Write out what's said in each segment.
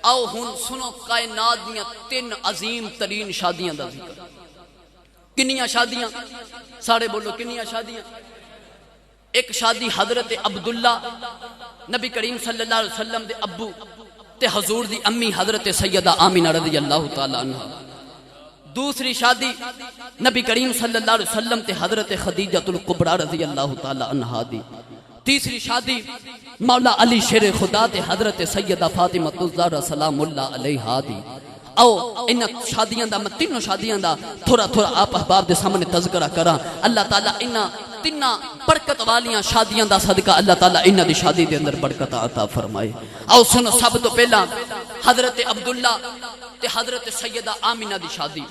آؤ ہن سنو کائنات دیاں 3 عظیم ترین شادیاں دا ذکر. کنیاں شادیاں سارے بولو کنیاں شادیاں. ایک شادی حضرت عبداللہ نبی کریم صلی اللہ علیہ وسلم دے ابو تے حضور دی امی حضرت سیدہ آمینہ رضی اللہ تعالی عنہ. دوسری شادی نبی کریم صلی اللہ علیہ وسلم تے حضرت خدیجہ الکبریٰ رضی اللہ تعالی عنہ دی. تیسری شادی مولا علی شیر خدا تے حضرت سیدہ فاطمہ الزہرا سلام اللہ علیہا دی. او ان شادیاں دا میں تینوں شادیاں دا تھوڑا تھوڑا آپ احباب دے سامنے تذکرہ کراں. اللہ تعالیٰ انہاں تیناں برکت والیاں شادیاں دا صدقہ اللہ تعالیٰ انہاں دی شادی دے اندر برکت عطا فرمائے. او سنو سب تو پہلا حضرت عبداللہ تے حضرت سیدہ آمینہ دی شادی.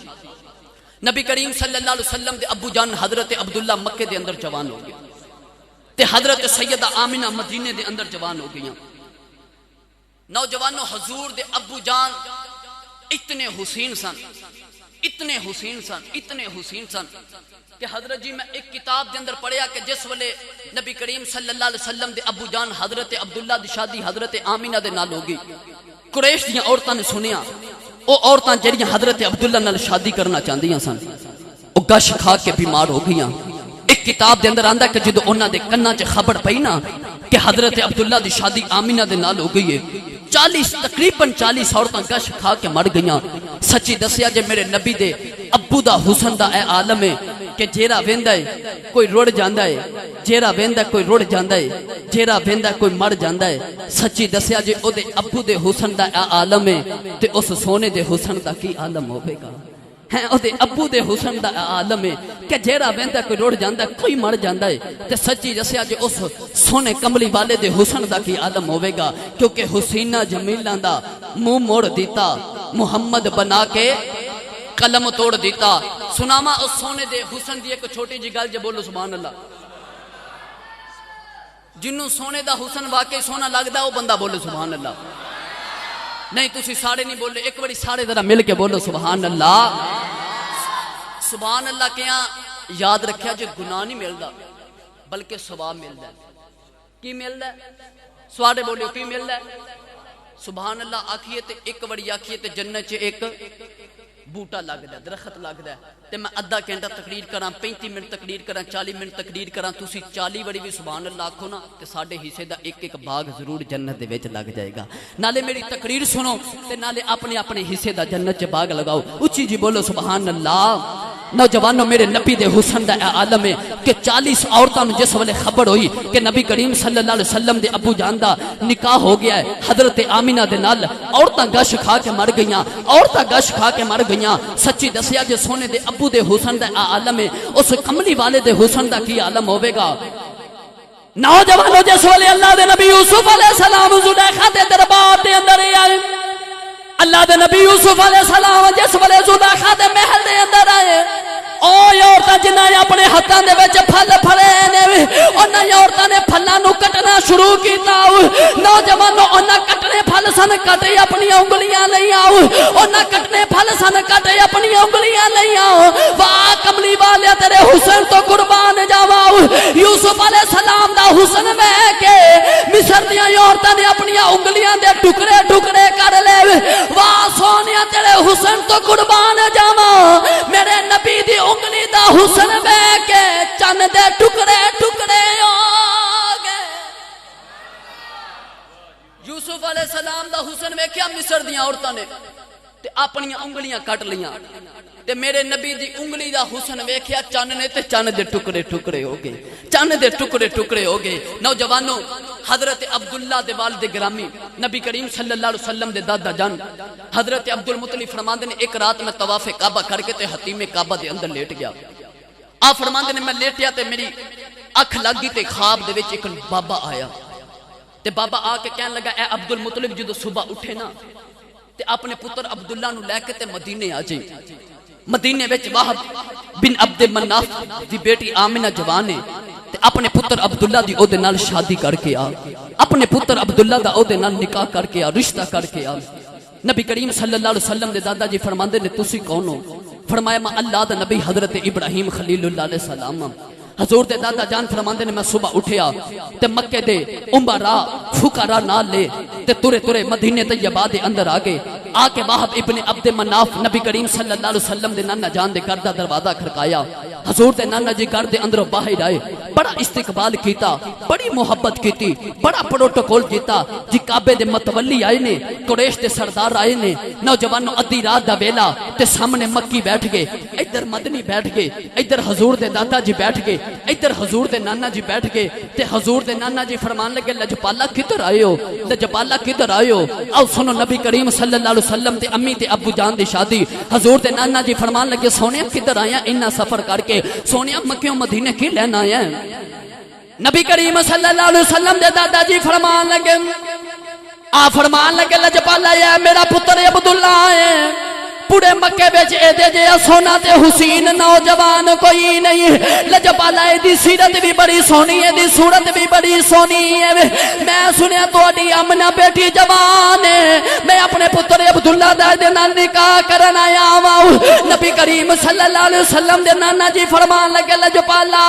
نبی کریم صلی اللہ علیہ وسلم دے ابو جان حضرت عبداللہ مکے دے اندر جوان ہو گئے تے حضرت سیدہ آمینہ مدینے دے اندر جوان ہو گئیاں. نوجوانوں حضور دے ابو جان اتنے حسین سن اتنے حسین سن اتنے حسین سن کہ حضرت جی میں ایک کتاب دے اندر پڑھیا کہ جس ویلے نبی کریم صلی اللہ علیہ وسلم دے ابو جان حضرت عبداللہ دی شادی حضرت آمینہ دے نال ہوگی. قریش دیاں عورتاں نے سنیا او عورتاں جڑیاں حضرت عبداللہ نال شادی کرنا چاہندیاں سن او گش کھا کے بیمار ہو گئیاں. ایک کتاب دے اندر آندا کہ جدوں انہاں دے کناں 'چ خبر پئی نا کہ حضرت عبداللہ دی شادی آمینہ دے نال ہو گئی ہے 40 تقریباً 40 عورتاں گش کھا کے مر گئیاں. سچی دسیا جے میرے نبی دے ابو دا حسن دا اے عالم ہے کہ جیرا ویندا ہے کوئی رڑ جاندا ہے جیرا ویندا کوئی رڑ جاندا ہے جیرا ویندا کوئی مر جاندا ہے. سچی دسیا جے او دے ابو دے حسن دا اے عالم ہے تے اس سونے دے حسن دا کی عالم ہوے گا. ہیں او دے ابو دے حسن دا عالم ہے کہ جیڑا ویندا کوئی رڑ جاندا کوئی مر جاندا ہے تے سچی دسیا جے اس سونے کملی والے دے حسن دا کی عالم ہوے گا. کیونکہ حسینہ جمیلاں دا منہ موڑ دیتا محمد بنا کے قلم توڑ دیتا. سناما اس سونے دے حسن دی ایک چھوٹی جی گل جے بولو سبحان اللہ. جنوں سونے دا حسن واقعی سونا لگدا او بندہ بولو سبحان اللہ. نہیں تسی سارے نہیں بولے ایک بڑی سارے ذرا مل کے بولو سبحان اللہ. سبحان اللہ کیا یاد رکھیا جو گناہ نہیں ملدا بلکہ ثواب ملدا ہے. کی ملدا ہے سوارے بولیو کی ملدا ہے سبحان اللہ. آکھیے تے ایک بڑی آکھیے تے جنت 'چ ایک بوٹا لگدا ہے درخت لگدا ہے تے میں ادھا گھنٹہ تقریر کراں 35 منٹ تقریر کراں 40 منٹ تقریر کراں تسی 40 بڑی بھی سبحان اللہ آکھو نا تے ساڈے حصے دا ایک ایک باغ ضرور جنت دے وچ لگ جائے گا. نالے میری تقریر سنو تے نالے اپنے اپنے حصے دا جنت 'چ باغ لگاؤ. اچھی جی بولو سبحان اللہ. نوجوانوں میرے نبی دے حسن دا عالم ہے کہ 40 عورتاں نوں جس ویلے خبر ہوئی کہ نبی کریم صلی اللہ علیہ وسلم دے ابو جان دا نکاح ہو گیا ہے حضرت آمینہ دے نال عورتاں گش کھا کے مر گئیاں عورتاں گش کھا کے مر گئیاں. سچی دسیا جے سونے دے ابو دے حسن دا عالم ہے اس کملی والے دے حسن دا کی عالم ہوے گا. نوجوانوں جس ویلے اللہ دے نبی یوسف علیہ السلام زلیخا دے دربار دے اندر آئے اللہ دے نبی یوسف علیہ السلام جس ویلے زلیخا دے محل دے اندر آئے او عورتاں جنہاں نے اپنے ہاتھاں دے وچ پھل پھڑے نے انہاں عورتاں نے پھلاں نوں کٹنا شروع کیتا. نوجوانوں انہاں کٹنے پھل سن کٹے اپنی انگلیاں لئیاں انہاں کٹنے پھل سن کٹے اپنی انگلیاں لئیاں. واہ کملی والے تیرے حسن تو قربان جاواں. یوسف علیہ السلام دا حسن ویکھ کے مصر دیاں عورتاں نے اپنی انگلیاں دے ٹکڑے ٹکڑے کر لے. واہ سونیا تیرے حسن تو قربان جاواں. میرے نبی دی انگلی دا حسن ویکھ کے چن دے ٹکڑے ٹکڑے ہو گئے. یوسف علیہ السلام دا حسن ویکھیا مصر دیاں عورتاں نے تے اپنی انگلیاں کٹ لیاں تے میرے نبی دی انگلی دا حسن ویکھیا چن نے تے چن دے ٹکڑے ٹکڑے ہو گئے چن دے ٹکڑے ٹکڑے ہو گئے. نوجوانوں حضرت عبداللہ دے والد گرامی نبی کریم صلی اللہ علیہ وسلم دے دادا جان حضرت عبد المطلب فرماندے نے ایک رات میں طواف کعبہ کر کے تے حتیم کعبہ دے اندر لیٹ گیا. آپ فرماندے نے میں لیٹیا تے میری اکھ لگ گئی تے خواب دے وچ ایک بابا آیا تے بابا آ کے کہنے لگا اے عبد المطلب جدو صبح اٹھے نا تے اپنے پتر عبداللہ نو لے کے تے مدینے آ جائیں. مدینے وچ وہب بن عبد مناف دی بیٹی آمنہ جوان ہے تے اپنے پتر عبداللہ دی او دے نال شادی کر کے آ اپنے پتر عبداللہ دا او دے نال نکاح کر کے آ رشتہ کر کے آ. نبی کریم صلی اللہ علیہ وسلم دے دادا جی فرماندے نے تسی کون ہو؟ فرمایا میں اللہ دا نبی حضرت ابراہیم خلیل اللہ علیہ السلام. حضور دے دادا جان فرماندے نے میں صبح اٹھیا تے مکے دے امرا فقرا نال لے تے ترے ترے مدینے طیبہ دے اندر آگے آ کے وہب ابن عبد مناف نبی کریم صلی اللہ علیہ وسلم دے نانا جان دے گھر دا دروازہ کھڑکایا. حضور دے نانا جی گھر دے اندروں باہر آئے, بڑا استقبال کیتا, بڑی محبت کیتی, بڑا پروٹوکول کیتا. جی کعبے دے متولی آئے نے, قریش دے سردار آئے نے, نوجوانوں ادھی رات دا ویلا تے سامنے مکی بیٹھ گئے, ادھر مدنی بیٹھ گئے, ادھر حضور دے دادا جی بیٹھ گئے, ادھر حضور دے نانا جی بیٹھ گئے. تے حضور دے نانا جی فرمان لگے لجپالا کدھر آئے ہو, لجپالا کدھر آئے ہو, آؤ سنو نبی کریم صلی اللہ علیہ وسلم تے امی تے ابو جان دی شادی. حضور دے نانا جی فرمان لگے سونیا کدھر آیا انہا سفر کر کے, سونیا مکیوں مدینے کی لینا آیا. نبی کریم صلی اللہ علیہ وسلم دے دادا جی فرمان لگے فرمان لگے لجپالا یا میرا پتر عبداللہ ہے, پورے مکے بیچ اے دے جے سونا تے حسین نوجوان کوئی نہیں. لجپالا دی سیرت بھی بڑی سونی ہے, دی صورت بھی بڑی سونی ہے. میں سنیا توڑی امنہ بیٹی جوان ہے, میں اپنے پتر عبداللہ دے نال نکاح کرنا آیا ہوں. نبی کریم صلی اللہ علیہ وسلم دے نانا جی فرمان لگے لجپالا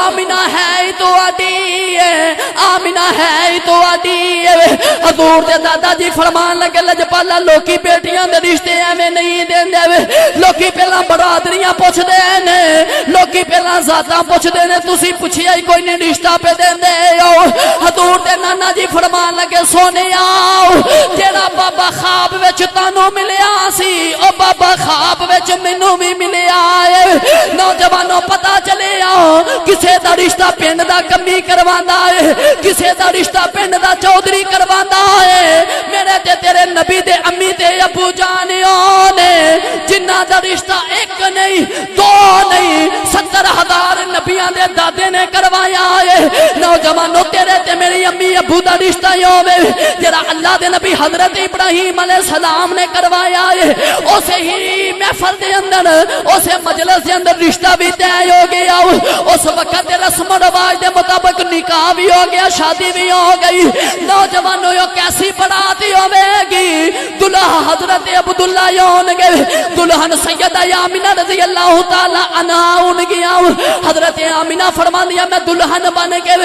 آمنہ ہے تو آڈی ہے, آمنہ ہے تو آڈی ہے. حضور دے دادا جی فرمان لگے لجپالا لوکی بیٹیاں دے رشتے ایویں نہیں دین دے, لوکی پہلا برادریاں پوچھ دے نے, لوکی پہلا ذاتاں پوچھ دے نے, تسی پوچھیا ہی کوئی نہیں رشتہ پہ دین دے ہو. حضور دے نانا جی فرمان لگے سونے آؤ جیڑا بابا خواب وچ تانوں ملیا سی او بابا خواب وچ مینوں بھی ملیا ہے. نوجوانوں پتہ چلے آؤ کسے دا رشتہ پنڈ دا کمی کرواندا ہے, کسے دا رشتہ پنڈ دا چودھری کرواندا ہے. میرے تے تیرے نبی دے امی تے ابو جانیوں جنہ دا رشتہ ایک نہیں دو نہیں 70,000 نبیاں دے دادے نے کروایا ہے. نوجوانوں تیرے تے میری امی ابو دا رشتہ ہی ہوے جڑا اللہ دے نبی حضرت ابراہیم علیہ السلام نے کروایا ہے. اسے ہی محفل دے اندر اسے مجلس دے اندر رشتہ بھی طے ہو گیا. اس وقت دے رسم و رواج دے مطابق نکاح بھی ہو گیا, شادی بھی ہو گئی. نوجوانوں یہ کیسی بڑھاتی ہوے گی, دلہا حضرت عبداللہ دلہن سیدہ آمینہ رضی اللہ تعالی عنہ ان گیا. حضرت آمینہ فرما دیا میں دلہن بن کے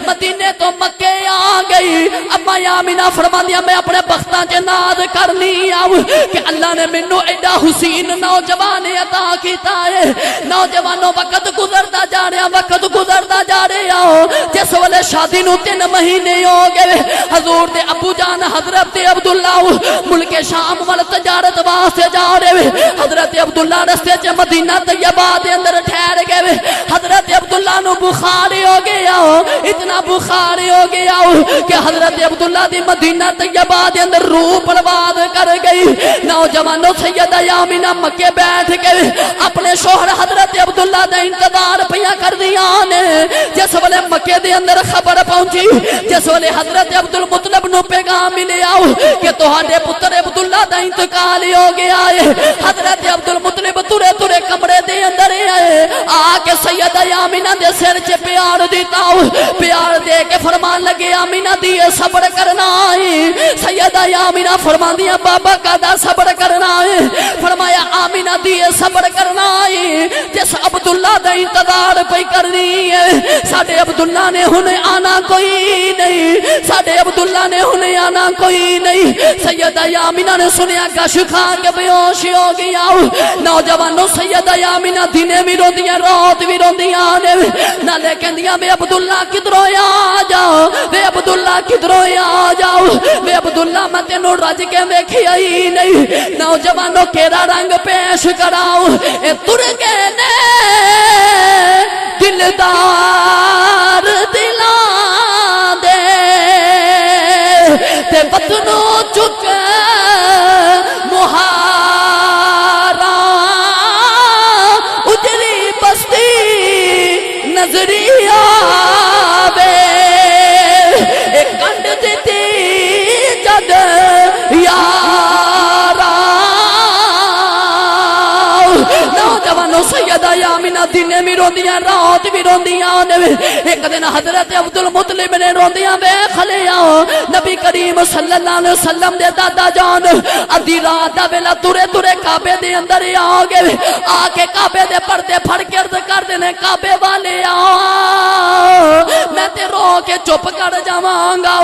مدینے تو مکے آ گئی. اما آمینہ فرما دیا میں اپنے بختاں چ ناز کرنی آؤ کہ اللہ نے مینوں ایڈا حسین نوجوان عطا کیتا ہے. نوجوانوں وقت گزردا جا رہا, وقت گزردا جا رہا. جس ویلے شادی نو 3 مہینے ہو گئے, حضور دے ابو جان حضرت عبداللہ ملک شام وال تجارت واسطے جا رہے. حضرت عبداللہ رستے چ مدینہ طیبہ دے اندر ٹھہر گئے. حضرت عبداللہ نو بخار ہو گیا, اتنا بخار ہو گیا کہ حضرت عبداللہ دی مدینہ طیبہ دے اندر روح برباد کر گئی. نوجوانوں سیدہ آمینہ مکے بیٹھ کے اپنے شوہر حضرت عبداللہ دا انتظار پیا کر دیا نے. جس ویلے مکے دے اندر خبر پہنچی, جس ویلے حضرت عبدالمطلب نو پیغام ملیا کہ تہاڈے پتر عبداللہ دا انتقال ہو گیا ہے. حضرت عبدالمطلب ترے ترے کمرے دے اندر آئے, آ کے سیدہ آمینہ دے سر چ پیار دیتا, پیار دے کے فرمان لگے آمینہ دی صبر کرنا ہے. سیدہ آمینہ فرمان دیا بابا کا صبر کرنا ہے. فرمایا آمینہ دی صبر کرنا ہے, جس عبداللہ دا انتظار کوئی کرنی ہے. ساڈے عبداللہ نے ہنے آنا کوئی نہیں, ساڈے عبداللہ نے ہنے آنا کوئی نہیں. سیدہ آمینہ نے سنیا گش کھا کے بیوش ہو گیا. نوجوانوں سیدہ آمینہ دنے بھی روندیاں رات بھی روندیاں نے, نالے کہندیاں وے عبداللہ کدھروں آ جاؤ, وے عبداللہ کدھروں آ جاؤ, وے عبداللہ میں تینوں رج کے ویکھیا ہی نہیں. نوجوانوں کیڑا رنگ پیش کراؤ, اے تر گئے نے دلدار دلاں دے تے وطنوں چک مہارا اجری بستی نظری آوے. ایک کنڈ دیتی جد یارا. نوجوان نوجوانوں سیدہ آمینہ دنے بھی روندیاں رات بھی روندیاں ایک دن حضرت عبدالمطلب نے روندیاں ویکھ لیا نبی کریم صلی اللہ علیہ وسلم دے دادا جان ادھی رات دا ویلا ترے ترے کعبے دے اندر آ گئے آ کے کعبے دے پردے پھڑ کے عرض کر دینے کعبے والے میں تے رو کے چپ کر جاواں گا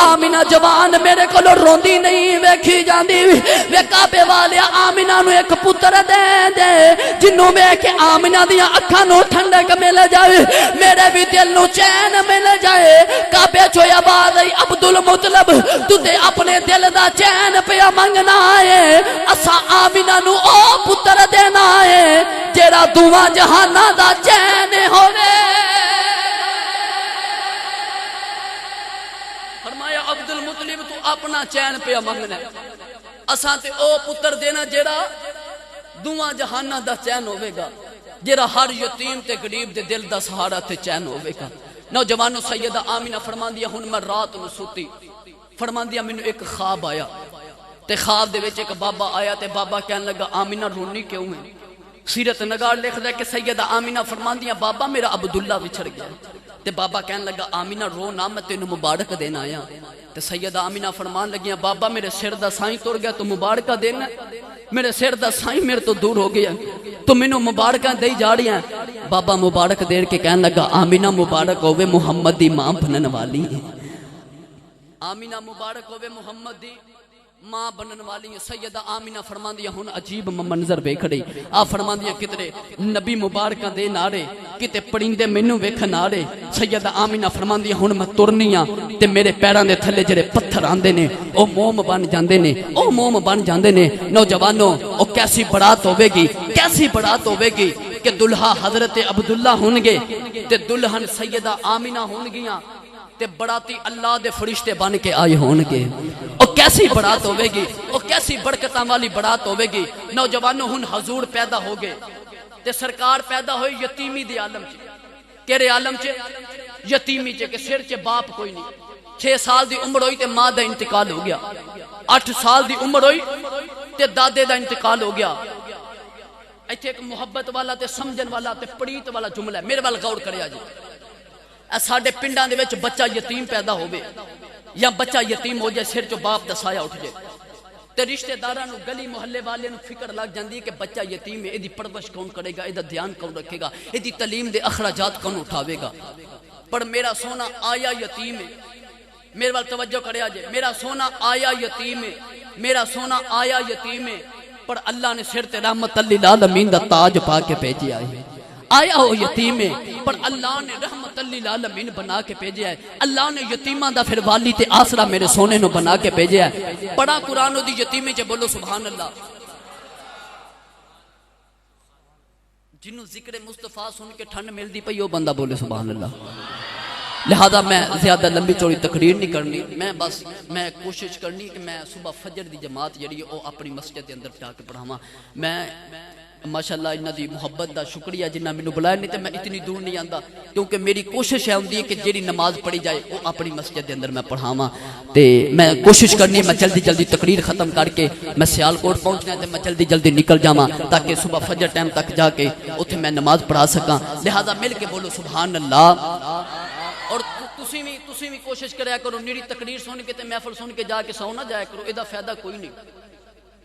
آمینہ جوان میرے کو روندی نہیں ویکھی جاندی وے کعبے والے آمینہ نو ایک پتر دے دے جنوں ویکھ کے آمینہ دیاں اکھاں نو ٹھنڈک مل جائے میرے بھی دل نو چین مل جائے کعبے چو آواز آئی عبدالمطلب تو تے اپنے دل دا چین پیا منگنا ہے اساں آمینہ نو او پتر دینا ہے جیڑا دعا جہانا دا چین ہوئے فرمایا عبدالمطلب تو اپنا چین پیا منگنا ہے اساں تے او پتر دینا جیڑا دعا جہانا دا چین ہوئے گا جیڑا ہر یتیم تے غریب دے دل دا سہارا تے چین ہوئے گا نوجوانوں سیدہ آمینہ فرمان دیا ہن میں رات نو سوتی فرمان دیا مینوں ایک خواب آیا تے خواب دے وچ ایک بابا آیا تے بابا کہنے لگا آمینہ رونی کیوں ہے سیرت نگار لکھ دے کہ سیدہ آمینہ فرمان دیا بابا میرا عبداللہ بچھڑ گیا تے بابا کہنے لگا آمینہ رو نہ میں تینوں مبارک دینا آیا تے سیدہ آمینہ فرمان لگیا بابا میرے سر دا سائیں تر گیا تو مبارکہ دینا میرے سر دا سائیں میرے تو دور ہو گیا تو مینوں مبارکہ دے جا رہی ہیں بابا مبارک دیر کے کہنے لگا آمینہ مبارک ہوئے محمد دی ماں بنن والی ہے آمینہ مبارک ہوئے محمد دی ماں بنن والی ہے سیدہ آمینہ فرمان دیا ہن عجیب منظر ویکھ رہی آپ فرمان دیا کتنے نبی مبارکہ دے نارے کتے پڑیندے مینوں ویکھن آرے سیدہ آمینہ فرمان دیا ہن میں ترنیاں تے میرے پیراں دے تھلے جڑے پتھر آندے نے او موم بن جاندے نے او موم بن جاندے نے نوجوانوں او کیسی بڑات ہوے گی کیسی بڑات ہوے گی کہ دلہا حضرت عبداللہ ہونگے تے دلہن سیدہ آمینہ ہونگیاں تے بڑاتی اللہ دے فرشتے بن کے آئے ہونگے او کیسی بڑات ہوے گی او کیسی برکتاں والی بڑات ہوے گی نوجوانوں ہن حضور پیدا ہو گئے تے سرکار پیدا ہوئی یتیمی دی عالم چ کیڑے عالم چ یتیمی چ کہ سر چ باپ کوئی نہیں 6 سال دی عمر ہوئی تے ماں دا انتقال ہو گیا 8 سال دی عمر ہوئی تے دادے دا انتقال ہو گیا ایتھے ایک محبت والا تے سمجھن والا تے پڑیت والا جملہ ہے میرے وال غور کریا جی ساڈے پنڈاں دے وچ بچہ یتیم پیدا ہوے یا بچہ یتیم ہو جائے سر چو باپ دا سایہ اٹھ جائے تے رشتہ داراں نو گلی محلے والے نو فکر لگ جاندی ہے کہ بچہ یتیم ہے ایدی پرورش کون کرے گا ایدا دھیان کون رکھے گا ایدی تعلیم دے اخراجات کون اٹھاوے گا پر میرا سونا آیا یتیم ہے میرے وال توجہ کریا جائے میرا سونا آیا یتیم ہے میرا سونا آیا یتیم ہے پر اللہ نے سر تے رحمت للعالمین دا تاج پا کے بھیجیا ہے آیا ہو یتیم ہے پر اللہ نے رحمت للعالمین بنا کے بھیجیا ہے اللہ نے یتیماں دا پھر والی تے آسرا میرے سونے نو بنا کے بھیجیا ہے پڑھا قرآن دی یتیمی چے بولو سبحان اللہ جنہوں ذکر مصطفیٰ سن کے ٹھنڈ مل دی پئی وہ بندہ بولے سبحان اللہ لہذا میں زیادہ لمبی چوڑی تقریر نہیں کرنی میں کوشش کرنی کہ میں صبح فجر دی جماعت جڑی ہے وہ اپنی مسجد دے اندر جا کے پڑھاواں میں ماشاءاللہ انہاں دی محبت دا شکریہ جنہاں مینوں بلایا نہیں تے میں اتنی دور نہیں آندا کیونکہ میری کوشش ہے ہوندی ہے کہ جیڑی نماز پڑھی جائے وہ اپنی مسجد دے اندر میں پڑھاواں تے میں کوشش کرنی ہے میں جلدی تقریر ختم کر کے میں سیالکوٹ پہنچنا ہے تے میں جلدی نکل جاواں تاکہ صبح فجر ٹائم تک جا کے اوتھے میں نماز پڑھا سکاں لہذا مل کے بولو سبحان اللہ اور تسی بھی کوشش کریا کرو نیری تقریر سن کے تے محفل سن کے جا کے سو نہ جایا کرو ایدا فائدہ کوئی نہیں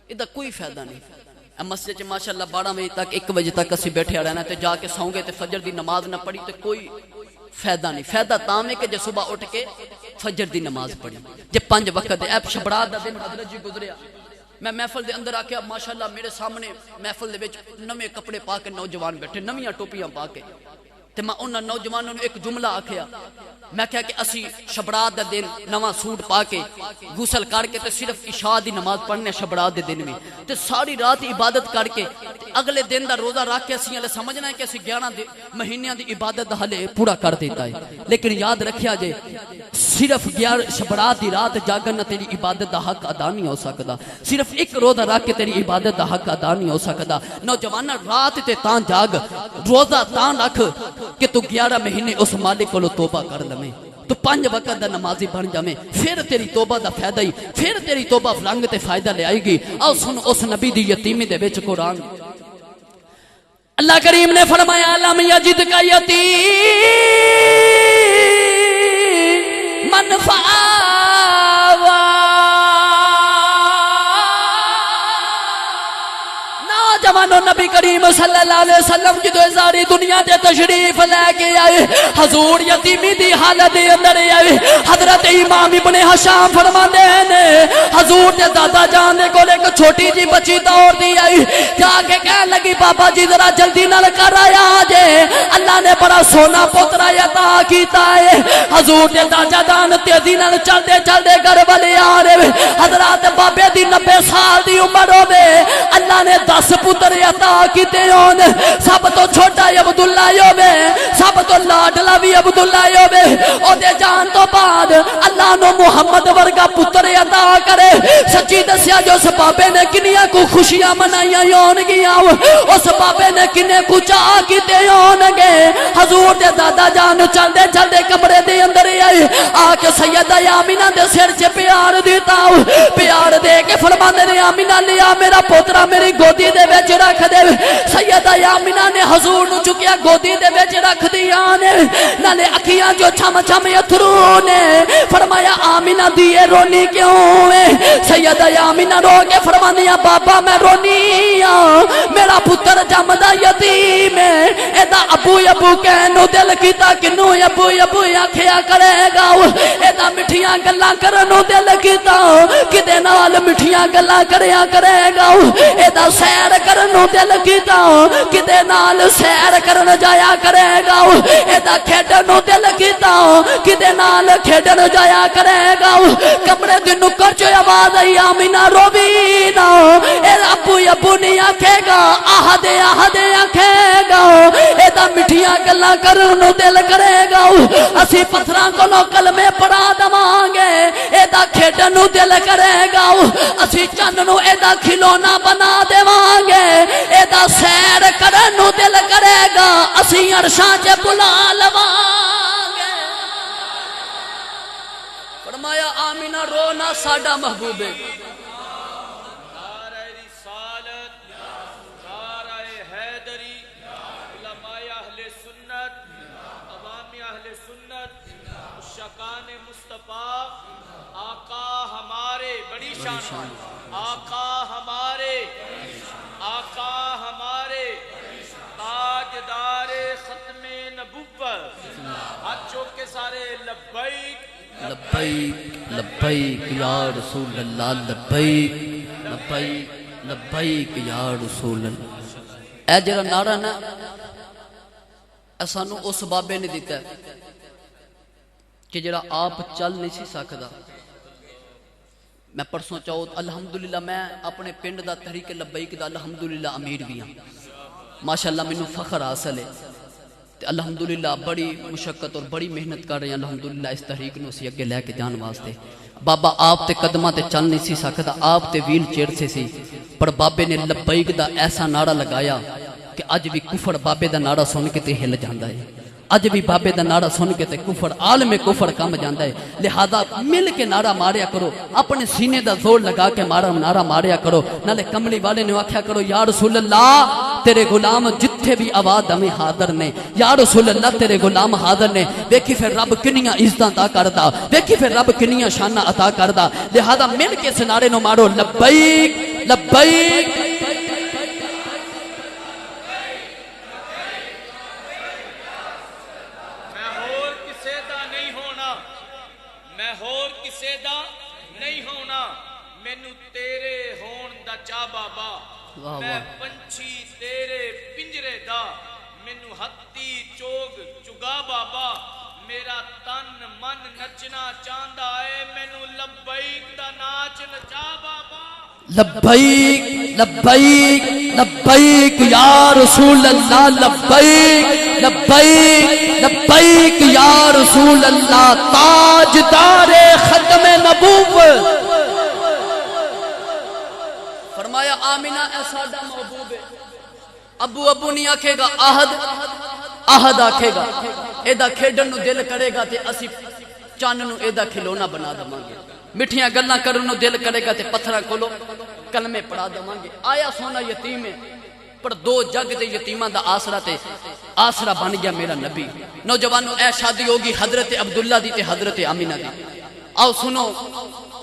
ایدا کوئی فائدہ نہیں مسجد ماشاءاللہ 12 بجے تک 1 بجے تک اسی بیٹھے رہنا تے جا کے سوں گے تے فجر دی نماز نہ پڑھی تے کوئی فائدہ نہیں فائدہ تاں ہے کہ جے صبح اٹھ کے فجر دی نماز پڑھی جے 5 وقت دے ایپ شبرات دا دن حضرت جی گزریا میں محفل دے اندر آکھیا ماشاءاللہ میرے سامنے محفل دے وچ نویں کپڑے پا کے نوجوان بیٹھے نویاں ٹوپیاں پا کے تے میں انہاں نوجوانوں نوں ایک جملہ آکھیا میں کہا کہ اسی شبرات دا دن نواں سوٹ پا کے غسل کر کے تے صرف عشاء دی نماز پڑھنے شبرات دے دن میں تے ساری رات عبادت کر کے اگلے دن دا روزہ رکھ کے اسی ہلے سمجھنا ہے کہ اسی 11 مہینیاں دی عبادت دا ہلے پورا کر دیتا ہے لیکن یاد رکھیا جے صرف 11 شبرات دی رات جاگن تیری عبادت دا حق ادا نہیں ہو سکدا صرف ایک روزہ رکھ کے تیری عبادت دا حق ادا نہیں ہو سکدا نوجوان رات تے تاں جاگ روزہ تاں رکھ کہ تو 11 مہینے اس مالک کو توبہ کر لمیں تو 5 وقت دا نمازی بن جامیں پھر تیری توبہ دا فائدہ ہی پھر تیری توبہ رنگ تے فائدہ لے آئے گی آؤ سن اس نبی دی یتیمی دے وچ قرآن اللہ کریم نے فرمایا لم یجد کا یتیمن فآویٰ، نوجوانوں نبی کریم صلی اللہ علیہ وسلم کی تو ساری دنیا تے تشریف لے کے آئے، حضور یتیمی دی حالت اندر آئے۔ حضرت امام ابن حشام فرماندے ہیں حضور دے دادا جان دے کول ایک چھوٹی جی بچی دوڑ دی آئی، جا کے کہنے لگی بابا جی ذرا جلدی نال کر آیا جے، اللہ نے بڑا سونا پوترا عطا کیتا ہے۔ حضور دے دادا جان تیزی نال چلدے چلدے گھر والے آ رہے، حضرات بابے دی 90 سال دی عمر ہوے، اللہ نے 10 پتر عطا کیتے ہون، سب تو چھوٹا عبداللہ ہوے، سب تو لاڈلا بھی عبداللہ ہوے، او دے جان تو بعد اللہ نو محمد ورگا پتر عطا کرے۔ سچی دسیا جو اس بابے نے کنیاں کو خوشیاں منائیاں ہون گیاں، اس بابے نے کنے کو چاہ کیتے ہون گے۔ حضور دے دادا جان چلدے چلدے کمرے دے اندر آئے، آ کے سیدہ آمینہ دے سر چ پیار دیتا، پیار دے کے فرماندے نے آمینہ لیا میرا پوترا میری گودی دے وچ رکھ دے۔ سیدہ آمینہ نے حضور نو چکیا گودی دے وچ رکھ دیا نے، نالے اکھیاں جو چھم چھم اتھرو نے، فرمایا آمینہ دیے رونی کیوں ہے؟ سیدہ آمینہ رو کے فرماندیا بابا میں رونی ہاں، میرا پتر جمدا یتیم ہے، ایدا ابو ابو کہنو دل کیتا کنو ابو ابو آکھیا کرے گا، ایدا مٹھیاں گلاں کرنو دل کیتا کدے نال مٹھیاں گلاں کریا کرے گا، ایدا سیر کرنو دل کیتا کدے نال سیر کرن جایا کرے گا، ایدا کھیڈنو دل کیتا کدے نال کھیڈن جایا کرے گا۔ کمرے دی نکر چ آواز آئی آمینہ رووی نا، اے ابو ابو نہیں آکھے گا، آہدے آہدے آکھے گا، ایدا مٹھیاں گلاں کرن دل کرے گا، اسی پتھراں کولوں کلمے پڑھا دواں گے، ایدا کھیڈن دل کرے گا، اسی چن نو ایدا کھلونا بنا دیواں گے، ایدا سیر کرن دل کرے گا، اسی عرشاں چ بلا لواں گے۔ فرمایا آمینہ رونا ساڈا محبوب ہے، آقا ہمارے تاجدار ختم نبوت، ہاتھوں کے سارے لبیک لبیک لبیک یا رسول اللہ، لبیک لبیک لبیک یا رسول اللہ۔ اے جڑا نعرہ نا اے سانو اس بابے نے دیتا ہے کہ جڑا آپ چل نہیں سی سکدا۔ میں پرسوں چاہو الحمدللہ میں اپنے پنڈ دا تحریک لبیک دا الحمدللہ امیر بھی ہوں، ماشاءاللہ مینوں فخر حاصل ہے، الحمدللہ بڑی مشقت اور بڑی محنت کر رہے ہیں الحمدللہ اس تحریک نو اسی اگے لے کے جان واسطے۔ بابا آپ تے قدمہ تے چل نہیں سی سکتا، آپ تے ویل چیئر سے سی، پر بابے نے لبیک دا ایسا نعرہ لگایا کہ اج بھی کفر بابے دا نعرہ سن کے تے ہل جاندا ہے، اج بھی بابے دا نعرہ سن کے تے کفر عالم کفر کم جاندا ہے۔ لہذا مل کے نعرہ ماریا کرو، اپنے سینے دا زور لگا کے نعرہ ماریا کرو، نالے کملی والے نے آکھیا کرو یا رسول اللہ تیرے غلام جتھے بھی آواز ہمیں حاضر نے، یا رسول اللہ تیرے غلام حاضر نے۔ دیکھی پھر رب کنیاں عزتاں عطا کردا، دیکھی پھر رب کنیاں شاناں عطا کردا۔ لہذا مل کے اس نعرے نو مارو لبیک لبیک۔ میں پنچھی تیرے پنجرے دا، مینو ہتھی چوگ چگا بابا، میرا تن من نچنا چاہندا ہے، مینو لبیک دا ناچ نچا بابا۔ لبیک لبیک لبیک یا رسول اللہ، لبیک لبیک لبیک یا رسول اللہ، تاجدار ختم نبوت۔ فرمایا آمینہ اے ساڈا محبوب ہے، ابو ابو نہیں آکھے گا، آہد آہد آکھے گا، ایدہ کھیڈن نو دل کرے گا تے اسی چان نو ایدہ کھلونا بنا دماں گے، مٹھیاں گلاں کرن نو دل کرے گا تے پتھراں کولو کلمے پڑھا دماں گے۔ آیا سونا یتیم ہے پر دو جگ دے یتیماں دا آسرا تے آسرا بن گیا میرا نبی۔ نوجوانوں اے شادی ہوگی حضرت عبداللہ دی تے حضرت آمینہ دی۔ آؤ سنو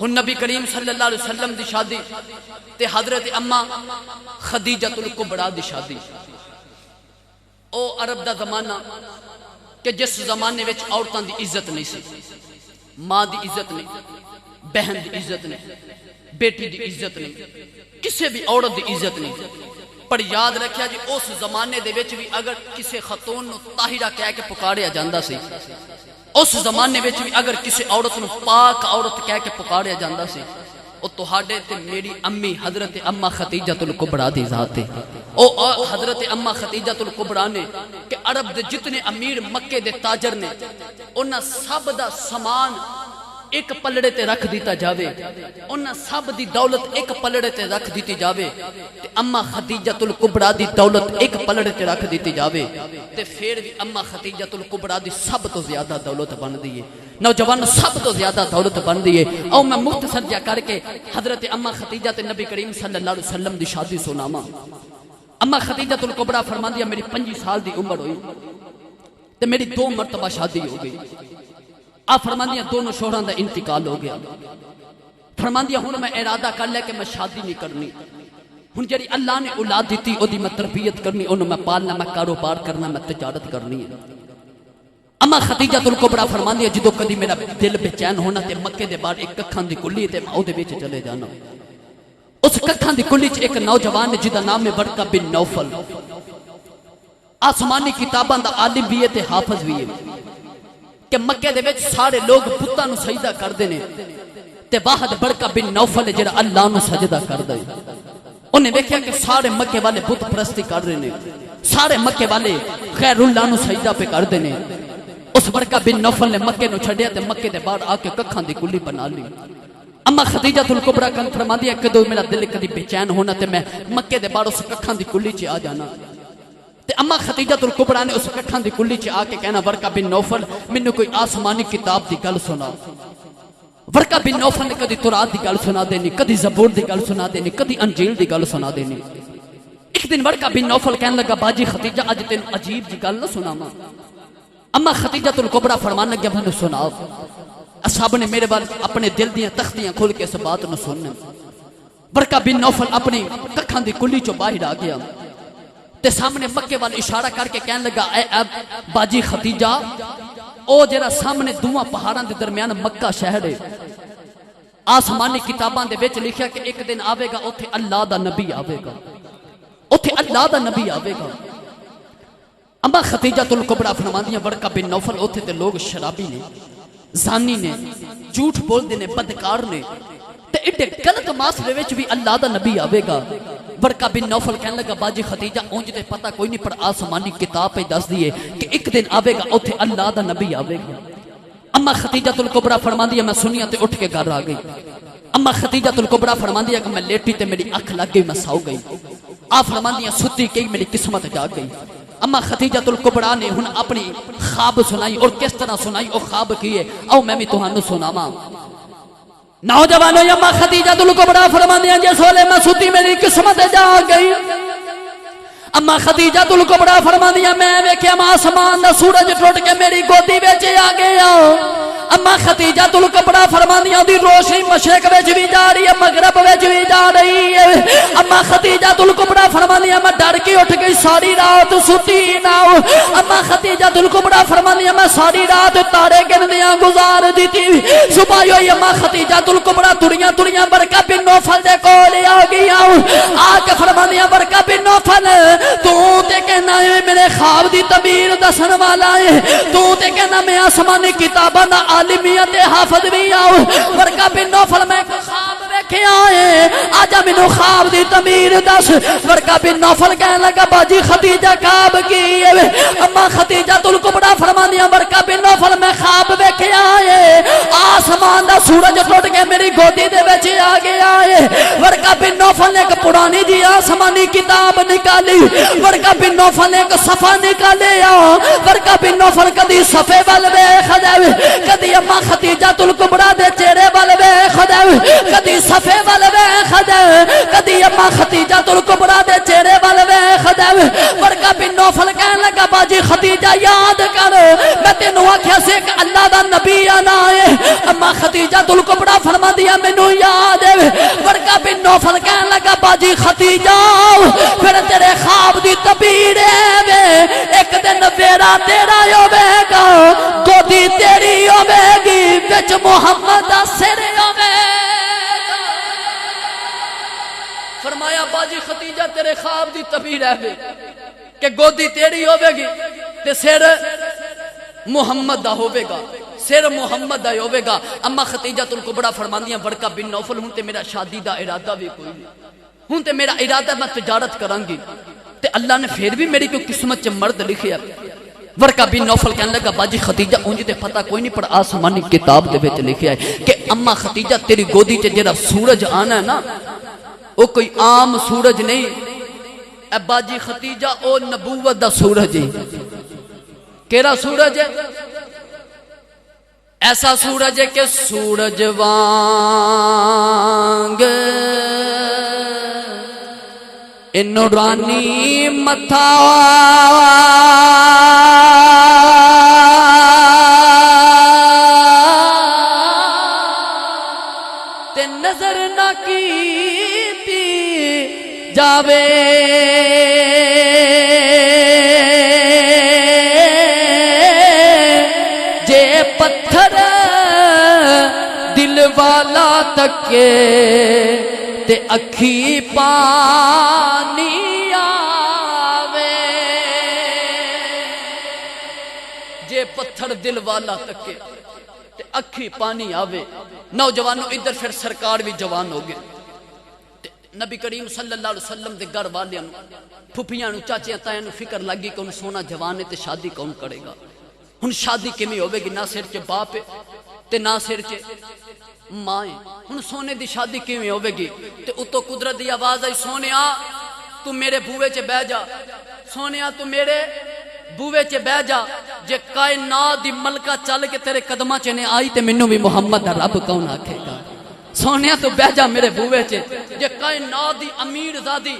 ہن نبی کریم صلی اللہ علیہ وسلم دی شادی تے حضرت اما خدیجۃ الکبریٰ دی شادی۔ او عرب دا زمانہ کہ جس زمانے وچ عورتاں دی عزت نہیں سی، ماں دی عزت نہیں، بہن دی عزت نہیں، بیٹی دی عزت نہیں، کسی بھی عورت دی عزت نہیں۔ پر یاد رکھیا جی اس زمانے دے وچ بھی اگر کسی خاتون نو طاہرہ کہہ کے پکاریا جاندا سی، اس زمانے وچ بھی اگر کسی عورت نو پاک عورت کہہ کے پکاریا جاندا سی، او تہاڈے تے میری امی حضرت اما خدیجۃ الکبریٰ دی ذات ہے۔ او حضرت اما خدیجۃ الکبریٰ نے کہ عرب دے جتنے امیر مکے دے تاجر نے انہاں سب دا سامان ایک پلڑے تے رکھ دیتا جاوے، انہاں سب دی دولت ایک پلڑے تے رکھ دیتی جاوے، تے اما خدیجۃ الکبریٰ دی دولت ایک پلڑے تے رکھ دیتی جاوے، تے پھر بھی اما خدیجۃ الکبریٰ دی سب تو زیادہ دولت بن دی ہے۔ نوجوان سب تو زیادہ دولت بن دی ہے۔ او میں مختصر جا کر کے حضرت اما خدیجہ تے نبی کریم صلی اللہ علیہ وسلم دی شادی سناواں۔ اما خدیجۃ الکبریٰ فرماندی میری 25 سال دی عمر ہوئی تے میری 2 مرتبہ شادی ہو گئی۔ آپ فرماندیاں دونوں شوہراں دا انتقال ہو گیا۔ فرماندیاں ہن میں ارادہ کر لیا کہ میں شادی نہیں کرنی، ہن جڑی اللہ نے اولاد دیتی او دی میں تربیت کرنی، انہوں میں پالنا، میں کاروبار کرنا، میں تجارت کرنی ہے۔ اما خدیجۃ الکبریٰ فرماندی جدو کدی میرا دل بے چین ہونا تے مکے دے باہر ایک ککھاں دی کلی تے میں او دے وچ چلے جانا۔ اس ککھاں دی کلی چ ایک نوجوان نے جدا نام ہے ورقہ بن نوفل، آسمانی کتاباں دا عالم بھی ہے تے حافظ بھی ہے، کہ مکے دے وچ سارے لوگ بتاں نو سجدہ کردے نے تے واحد ورقہ بن نوفل ہے جڑا اللہ نو سجدہ کردا ہے۔ انہیں دیکھیا کہ سارے مکے والے بت پرستی کر رہے نے، سارے مکے والے غیر اللہ نو سجدہ پہ کردے نے۔ اس ورقہ بن نوفل نے مکے نو چھڈیا تے مکے دے باہر آ کے ککھاں دی کلی بنا لی۔ اما خدیجۃ الکبریٰ کن فرماندی ہے کدو میرا دل کدی بے چین ہونا تے میں مکے دے باہر اس ککھاں دی کلی چ آ جانا۔ تے اما خدیجۃ الکبریٰ نے اس ککھاں دی کلی چ آ کے کہنا ورقہ بن نوفل مینوں کوئی آسمانی کتاب دی گل سنا۔ ورقہ بن نوفل نے کدی تورات دی گل سنا دینی، کدی زبور دی گل سنا دینی، کدی انجیل دی گل سنا دینی۔ ایک دن ورقہ بن نوفل کہنے لگا باجی خدیجہ اج تینوں عجیب جی گل نہ سناواں۔ اما خدیجۃ الکبریٰ فرمان لگا مینوں سناؤ۔ اصحاب نے میرے بال اپنے دل دیاں تختیاں کھول کے اس بات نو سننے۔ ورقہ بن نوفل اپنی ککھاں دی کلی چوں باہر آ گیا تے سامنے مکے وال اشارہ کر کے کہنے لگا اے اب باجی خدیجہ او جڑا سامنے دوواں پہاڑاں دے درمیان مکہ شہر ہے، آسمانی کتاباں دے وچ لکھیا کہ ایک دن آوے گا اوتھے اللہ دا نبی آوے گا، اوتھے اللہ دا نبی آوے گا۔ اما خدیجۃ الکبریٰ فرماندیاں ورقہ بن نوفل اوتھے تے لوگ شرابی نے، زانی نے، جھوٹ بول دے نے، بدکار نے، تے ایڈے غلط معاشرے وچ بھی اللہ دا نبی آوے گا۔ ورقہ بن نوفل کہنے لگا باجی خدیجہ اونج تے پتہ کوئی نہیں پر آسمانی کتاب پہ دس دیے کہ ایک دن آوے گا اوتھے اللہ دا نبی آوے گا۔ اما خدیجۃ الکبریٰ فرماندی ہے میں سنیا تے اٹھ کے گھر آ گئی۔ اما خدیجۃ الکبریٰ فرماندی ہے کہ میں لیٹی تے میری اکھ لگ گئی، میں سو گئی۔ آپ فرماندی ہیں ستی کئی میری قسمت جاگ گئی۔ اما خدیجۃ الکبریٰ نے ہن اپنی خواب سنائی اور کس طرح سنائی او خواب کیے او میں بھی تہانوں سناواں۔ نوجوانوں اما خدیجۃ الکبریٰ فرماندیاں جس ویلے میں ستی میری قسمت جاگ گئی۔ اما خدیجۃ الکبریٰ فرماندیاں میں ویکھیا آسمان دا سورج ٹوٹ کے میری گودی وچ آ گیا۔ اما خدیجۃ الکبریٰ فرماندیاں دی روشنی مشرق وچ بھی جا رہی ہے، مغرب وچ بھی جا رہی ہے۔ اما خدیجۃ الکبریٰ فرماندیاں میں ڈر کے اٹھ گئی، ساری رات ستی نہ۔ اما خدیجۃ الکبریٰ فرماندیاں میں ساری رات تارے گندیاں گزار دیتی۔ صبح ہوئی اما خدیجۃ الکبریٰ تڑیاں ورقہ بن نوفل دے کول آ گیا، آ کے فرماندیاں ورقہ بن نوفل تو تے کہنا ہے میرے خواب دی تعبیر دسن والا ہے، تو تے کہنا میں آسمانی کتاباں دا عالمیت حافظ بھی آؤ۔ ورقہ بن نوفل میں خواب ویکھیا ہے، آجا مینوں خواب دی تعبیر دس۔ ورقہ بن نوفل کہنے لگا باجی خدیجہ خواب کی ہے؟ اما خدیجۃ الکبریٰ فرماندیاں ورقہ بن نوفل میں خواب ویکھیا ہے، آسمان دا سورج ٹوٹ کے میری گودی دے وچ آ گیا ہے۔ ورقہ بن نوفل نے ایک پرانی جی آسمانی کتاب نکالی، ورقہ بن نوفل نے ایک صفحہ نکالیا۔ ورقہ بن نوفل کدی صفحے ول ویکھدا ہے، کدی اما خدیجۃ الکبریٰ دے چہرے ول ویکھدا ہے، کدی صفحے ول ویکھدا ہے، کدی اما خدیجۃ الکبریٰ دے چہرے ول ویکھدا ورقہ بن نوفل کہنے لگا باجی خدیجہ یاد کر میں تینوں آکھیا سے کہ اللہ دا نبی آنا ہے اما خدیجہ الکبریٰ فرما دیا مینوں یاد ہے ورقہ بن نوفل کہنے لگا باجی خدیجہ پھر تیرے خواب دی تعبیر ہے ایک دن ویرا تیرا ہوے گا گودی تیری ہوے گی وچ محمد دا سر ہوے گا فرمایا باجی خدیجہ تیرے خواب دی تعبیر ہے کہ گودی تیری ہوے گی تے سر محمد دا ہوے گا سر محمد دا ہوے گا اما خدیجہ الکبریٰ فرماندیاں ورقہ بن نوفل ہن تے میرا شادی دا ارادہ بھی کوئی نہیں ہن تے میرا ارادہ میں تجارت کراں گی تے اللہ نے پھر بھی میری کوئی قسمت چ مرد لکھیا ورقہ بن نوفل کہنے لگا باجی خدیجہ اونج تے پتہ کوئی نہیں پر آسمانی کتاب دے وچ لکھیا ہے کہ اما خدیجہ تیری گودی تے جڑا سورج آنا ہے نا او کوئی عام سورج نہیں اے باجی خدیجہ او نبوت دا سورج ہے کیڑا سورج ہے ایسا سورج ہے کہ سورج وانگ نورانی متھا تے نظر نہ کیتی جاوے جے پتھر دل والا تکے تے اکھی پانی آوے جے پتھر دل والا تکے تے اکھی پانی آوے نوجوانوں ادھر پھر سرکار بھی جوان ہو گئے نبی کریم صلی اللہ علیہ وسلم دے گھر والیاں پھپھیاں نو چاچیاں تایاں نو فکر لگی کہ انہوں سونا جوان ہے تے شادی کون کرے گا ہن شادی کیویں ہوے گی نہ سر چ باپ تے نہ سر چ ماں ہن سونے دی شادی کیویں ہوے گی تے اتو قدرت دی آواز آئی سونیا تو میرے بوئے چ بیٹھ جا سونیا تو میرے بوئے چ بیٹھ جا جے کائنات دی ملکہ چل کے تیرے قدماں چ نے آئی تے مینوں بھی محمد دا رب کون آکھے گا سونیا تو بیٹھ جا میرے بوئے چ جے کائنات دی امیر زادی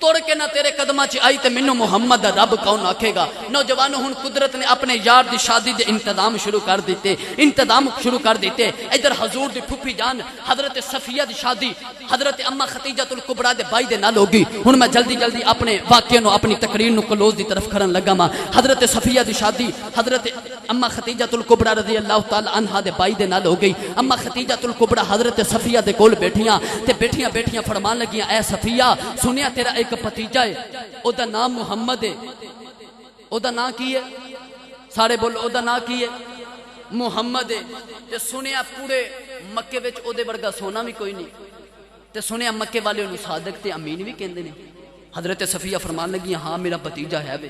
توڑ کے نہ تیرے قدمہ چ آئی تے منو محمد دا رب کون آکھے گا نوجوانوں ہن قدرت نے اپنے یار دی شادی دے انتظام شروع کر دیتے ادھر حضور دی پھپھی جان حضرت صفیہ دی شادی حضرت اما خدیجہ الکبریٰ دے بھائی دے نال ہوگی ہن میں جلدی اپنے واقعے نو اپنی تقریر نو کلوز دی طرف کرن لگا ماں حضرت صفیہ دی شادی حضرت اما خدیجہ الکبریٰ رضی اللہ تعالی عنہا دے بھائی دے نال ہو گئی اما خدیجہ الکبریٰ حضرت صفیہ دے کول بیٹھیاں فرمان لگیاں اے صفیہ سنیا تیرا ایک پتیجہ ہے او دا نام محمد ہے او دا نام کی ہے سارے بولو او دا نام کی ہے محمد ہے تے سنیا پورے مکے وچ او دے ورگا سونا بھی کوئی نہیں تے سنیا مکے والے انہوں صادق تے امین بھی کہندے نے حضرت صفیہ فرمان لگی ہاں میرا بھتیجا ہے وے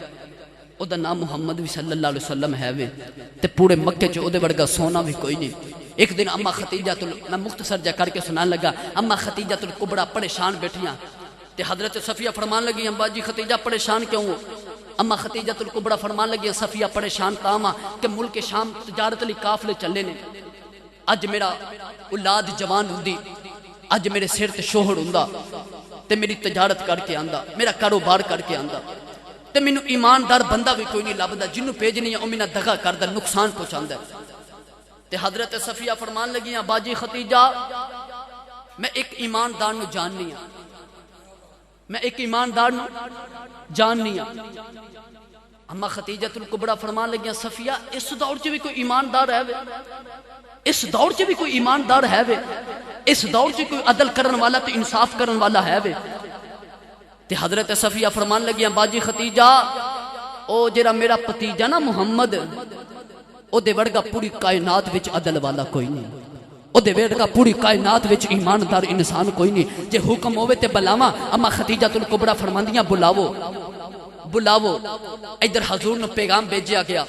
او دا نام محمد بھی صلی اللہ علیہ وسلم ہے وے تے پورے مکے چ او دے ورگا سونا بھی کوئی نہیں ایک دن اما خدیجہ میں مختصر جا کر کے سنان لگا اما خدیجہ الکبریٰ پریشان بیٹھیاں تے حضرت صفیہ فرمان لگی ابا جی خدیجہ پریشان کیوں ہو اما خدیجہ الکبریٰ فرمان لگی صفیہ پریشان تاما کہ ملک شام تجارت لی قافلے چلے نے اج میرا اولاد جوان ہوندی اج میرے سر تے شوہر ہوندا تے میری تجارت کر کے آندا میرا کاروبار کر کے آندا تے مینوں ایماندار بندہ بھی کوئی نہیں لبدا جنوں بھیجنی ہے او مینا دغا کردا نقصان پہنچاندا تے حضرت صفیہ فرمان لگی ابا جی خدیجہ میں ایک ایماندار نو جاننی ہاں میں ایک ایماندار نو جاننی ہاں اما خدیجہ الکبریٰ فرمان لگیاں صفیہ اس دور چ بھی کوئی ایماندار ہے وے اس دور چ بھی کوئی ایماندار ہے وے اس دور چ کوئی عدل کرن والا تے انصاف کرن والا ہے وے تے حضرت صفیہ فرمان لگیاں باجی خدیجہ او جڑا میرا پتیجا نا محمد او دے ورگا پوری کائنات وچ عدل والا کوئی نہیں او دے ورگا پوری کائنات وچ ایماندار انسان کوئی نہیں جے حکم ہوے تے بلاواں اما خدیجہ الکبریٰ فرماندیاں بلاو ادھر حضور نو پیغام بھیجیا گیا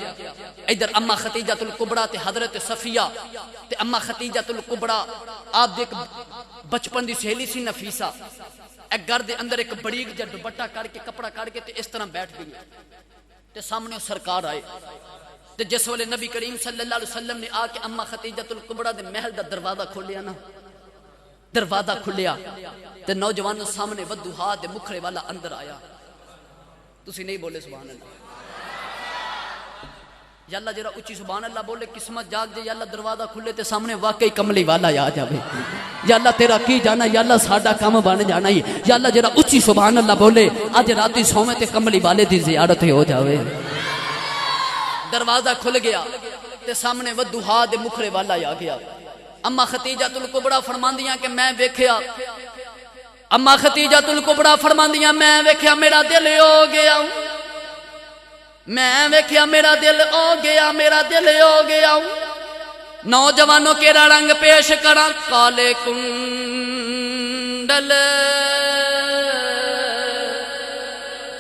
ادھر اما خدیجہ الکبریٰ تے حضرت صفیہ تے اما خدیجہ الکبریٰ آپ دیکھ بچپن دی سہیلی سی نفیسہ ایک گھر دے اندر ایک بڑیگ جا دوپٹہ کر کے کپڑا کر کے تے اس طرح بیٹھ گئی تے سامنے سرکار آئے تے جس والے نبی کریم صلی اللہ علیہ وسلم نے آ کے اما خدیجہ الکبریٰ دے محل دا دروازہ کھولیا نا دروازہ کھولیا تے نوجوانوں سامنے ودوہا دے مکھڑے والا اندر آیا تسی نہیں بولے سبحان اللہ. یا اللہ جرا اچھی سبحان اللہ بولے قسمت جاگ جائے. یا اللہ دروازہ کھلے تے سامنے واقعی کملی والا آ جاوے. یا اللہ تیرا کی جانا, یا اللہ ساڈا کام بن جانا ہی. یا اللہ جرا اچھی سبحان اللہ بولے اج راتی سوویں تے کملی والے دی زیارت ہو جاوے. دروازہ کھل گیا تے سامنے ودوہا دے مکھڑے والا آ گیا. اما ختیجۃ الکبریٰ فرماندیاں کہ میں ویکھیا, اما ختیجۃ الکبریٰ فرماندیاں میں ویکھیا میرا دل ہو گیا, میں ویکھیا میرا دل ہو گیا, میرا دل ہو گیا. نوجوانوں کیڑا رنگ پیش کراں, کالے کنڈل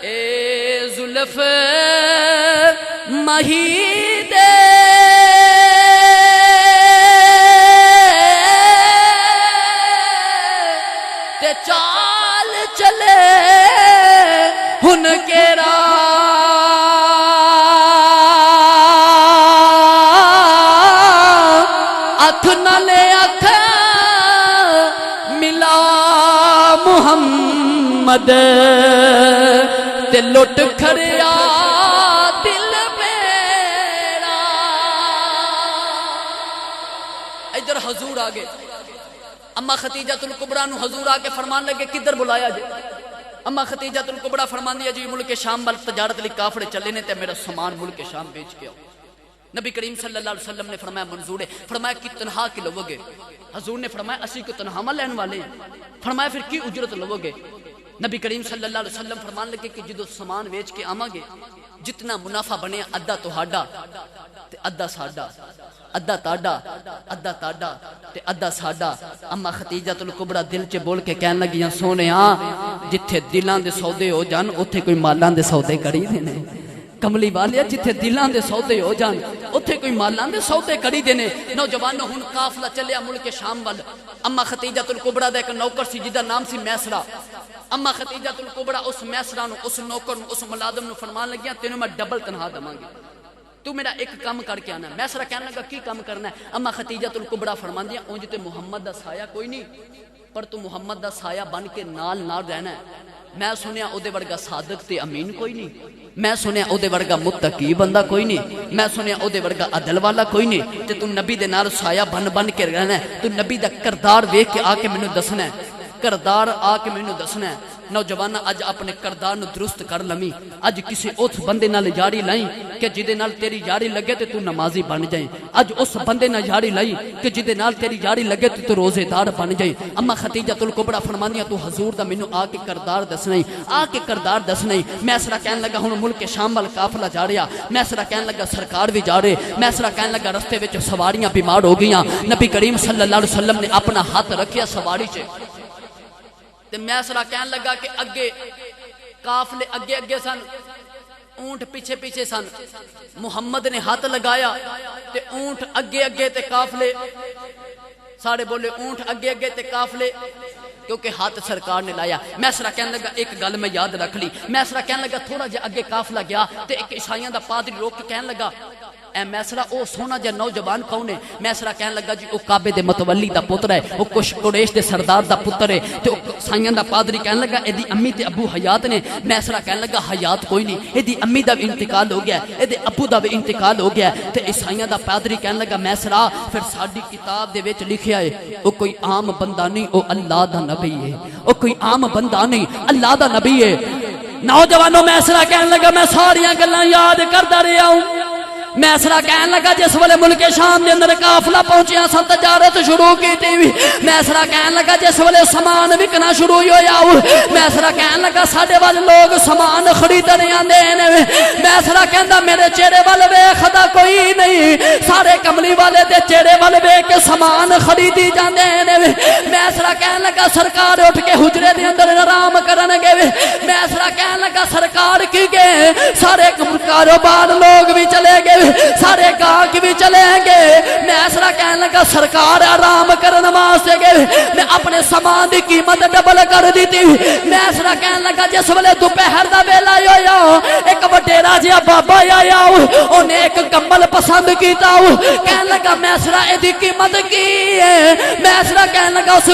اے زلف مہی دے تے چال چلے ہن کیڑا اتھ نالے اتھ ملا محمد تے لٹ کھڑیا دل میرا. ادھر حضور آگے. اما ختیجۃ الکبریٰ نو حضور آ کے فرمان لگے کدھر بلایا جے. اما ختیجۃ الکبریٰ فرمان دیا جی ملک شام بل تجارت لی کافڑے چلے نے تے میرا سامان ملک شام بیچ کے آؤ. نبی کریم صلی اللہ علیہ وسلم نے فرمایا منظور ہے. فرمایا کی تنہا کی لو گے؟ حضور نے فرمایا اسی کو تنہا ماں لین والے ہیں. فرمایا پھر کی اجرت لو گے؟ نبی کریم صلی اللہ علیہ وسلم فرمان لگے کہ جدو سامان بیچ کے آواں گے جتنا منافع بنے ادھا تہاڈا تے ادھا ساڈا, ادھا تاڈا ادھا تاڈا تے ادھا ساڈا. اما ختیجۃ الکبریٰ دل چ بول کے کہن لگیاں سونےاں جتھے دلاں دے سودے ہو جان اوتھے کوئی مالاں دے سودے کری دینے. کملی والے جتھے دلاں دے سودے ہو جان اوتھے کوئی مالاں دے سودے کری دینے. نوجوانوں ہن قافلہ چلیا ملک شام ول. اما ختیجۃ الکبریٰ دا ایک نوکر سی جدا نام سی میسرہ. اما ختیجۃ الکبریٰ اس میسرہ نو, اس نوکر نو, اس ملازم نو فرمان لگیاں تینوں میں ڈبل تنہا دواں گی, تو میرا ایک کام کر کے آنا. میسرہ کہنے لگا کی کام کرنا ہے؟ اما ختیجۃ الکبریٰ فرماندیاں اونج تے محمد دا سایہ کوئی نہیں پر تو محمد دا سایہ بن کے نال نال رہنا ہے. میں سنیا او دے ورگا صادق تے امین کوئی نہیں, میں سنیا او دے ورگا متقی بندہ کوئی نہیں, میں سنیا او دے ورگا عدل والا کوئی نہیں. تے تو نبی دے نال سایہ بن بن کے رہنا ہے. تو نبی دا کردار ویکھ کے آ کے مینوں دسنا ہے, کردار آ کے مینوں دسنا ہے. نوجوان اج اپنے کردار نو درست کر لمی. اج کسی اس بندے نال یاری لائیں کہ جدے نال تیری یاری لگے تے تو نمازی بن جائیں. اج اس بندے نال یاری لائی کہ جدے نال تیری یاری لگے تے تو روزے دار بن جائیں. اما ختیجۃ الکبریٰ فرماندیاں تو حضور دا مینوں آ کے کردار دسنا ہی, آ کے کردار دسنا ہی. میسرہ کہن لگا ہن ملک شام وال قافلہ جا رہا. میسرہ کہن لگا سرکار بھی جا رہے. میسرہ کہن لگا رستے وچ سواریاں بیمار ہو گئیاں. نبی کریم صلی اللہ علیہ وسلم نے اپنا ہاتھ رکھیا سواری چ تے میسرہ کہن لگا کہ اگے قافلے اگے اگے سن, اونٹ پیچھے پیچھے سن. محمد نے ہاتھ لگایا تے اونٹ اگے اگے تے قافلے سارے بولے اونٹ اگے اگے تے قافلے کیونکہ ہاتھ سرکار نے لایا. میسرہ کہنے لگا ایک گل میں یاد رکھ لی. میسرہ کہنے لگا تھوڑا جا اگے قافلہ گیا تے ایک عیسائیاں دا پادری روک کے کہنے لگا اے میسرہ او سونا جا نوجوان کون ہے؟ میسرہ کہنے لگا جی او کعبے دے متولی دا پتر ہے, او قریش دے سردار دا پتر ہے. تے او عیسائیاں دا پادری کہنے لگا اے دی امی تے ابو حیات نے. میسرہ کہنے لگا حیات کوئی نہیں, اے دی امی دا بھی انتقال ہو گیا ہے, اے دے ابو دا بھی انتقال ہو گیا ہے. تے عیسائیاں دا پادری کہنے لگا میسرہ پھر ساڈی کتاب دے وچ لکھیا ہے او کوئی عام بندہ نہیں, او اللہ دا نبی ہے. او کوئی عام بندہ نہیں, اللہ دا نبی ہے. نوجوانوں میسرہ کہنے لگا میں ساریاں گلاں یاد کردا رہیا ہوں. میسرہ کہنے لگا جس والے ملک شام دے اندر قافلہ پہنچیا سن تجارت شروع کی تھی. میسرہ کہنے لگا جس والے سامان وکنا شروع ہویا. میسرہ کہنے لگا ساڈے والے لوگ سامان خریدنے آندے نے. میسرہ کہندا میرے چہرے والے ویکھدا کوئی نہیں, سارے کملی والے دے چہرے والے ویکھ کے سامان خریدی جاندے نے. میسرہ کہنے لگا سرکار اٹھ کے حجرے دے اندر آرام کرن گے. میسرہ کہنے لگا سرکار کی گئے سارے کاروبار لوگ بھی چلے گئے. سارے گاہک بھی چلیں گے۔ میں ایسا کہنے لگا سرکار آرام کرن واسطے گئے، میں اپنے سامان دی قیمت ڈبل کر دیتی۔ میں ایسا کہنے لگا جس ویلے دوپہر دا ویلا ہویا ایک وڈیرا جہا بابا آیا، انہیں ایک کمبل پسند کیتا، کہنے لگا میں ایسا دی قیمت کی ہے؟ میں ایسا کہنے لگا اس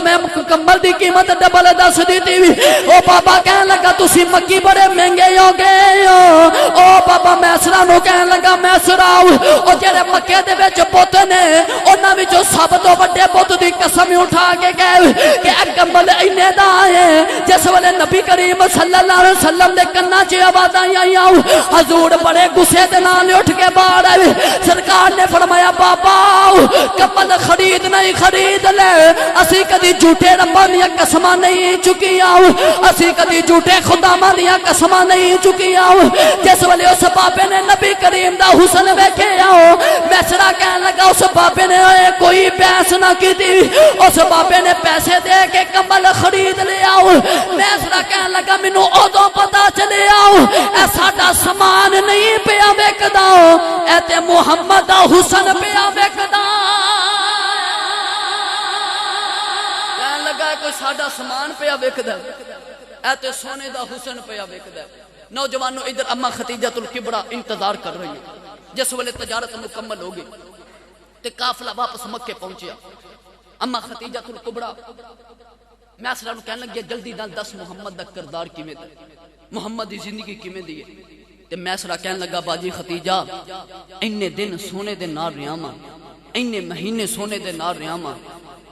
میں کمبل دی قیمت ڈبل دس دیتی۔ او بابا کہنے لگا تسی مکی بڑے مہنگے ہو گئے ہو۔ او بابا میسرا نو کہنے لگا میسرا او جڑے مکے دے وچ بت نے انہاں وچوں سب تو بڑے بت دی قسم اٹھا کے کہے کہ اے کمبل اینے دا ہے۔ جس ویلے نبی کریم صلی اللہ علیہ وسلم دے کنا چ آوازاں آئیاں، حضور بڑے غصے دے نال اٹھ کے باہر آئے۔ سرکار نے فرمایا بابا کمبل خرید نہیں خرید لے، اسی کدی جھوٹے رباں دیاں قسماں نہیں چکیاں، اسی کدی جھوٹے خداواں دیاں قسماں نہیں چکیاں۔ جس ویلے اس بابے نے نبی کریم دا حسن ویکھیا، میسرا کہنے لگا اس بابے نے کوئی بحث نہ کیتی، اس بابے نے پیسے دے کے کمبل خرید لیا۔ میسرا کہنے لگا مینوں اودوں پتہ چلیا اے ساڈا سامان نہیں پیا وکدا، اے تے محمد دا حسن پیا وکدا۔ کہنے لگا کوئی ساڈا سامان پیا وکدا، اے تے سونے دا حسن پیا وکدا۔ نوجوانوں ادھر اما خدیجہ الکبریٰ انتظار کر رہی ہے۔ جس ویلے تجارت مکمل ہو گئی تے قافلہ واپس مکے پہنچیا، اما خدیجہ الکبریٰ میسرا نو کہنے لگی جلدی نال دس محمد دا کردار کیویں دا، محمد دی زندگی کیویں دی ہے؟ تے میسرا کہنے لگا باجی خدیجہ اینے دن سونے دے نال رہیاں، اینے مہینے سونے دے نال رہیاں،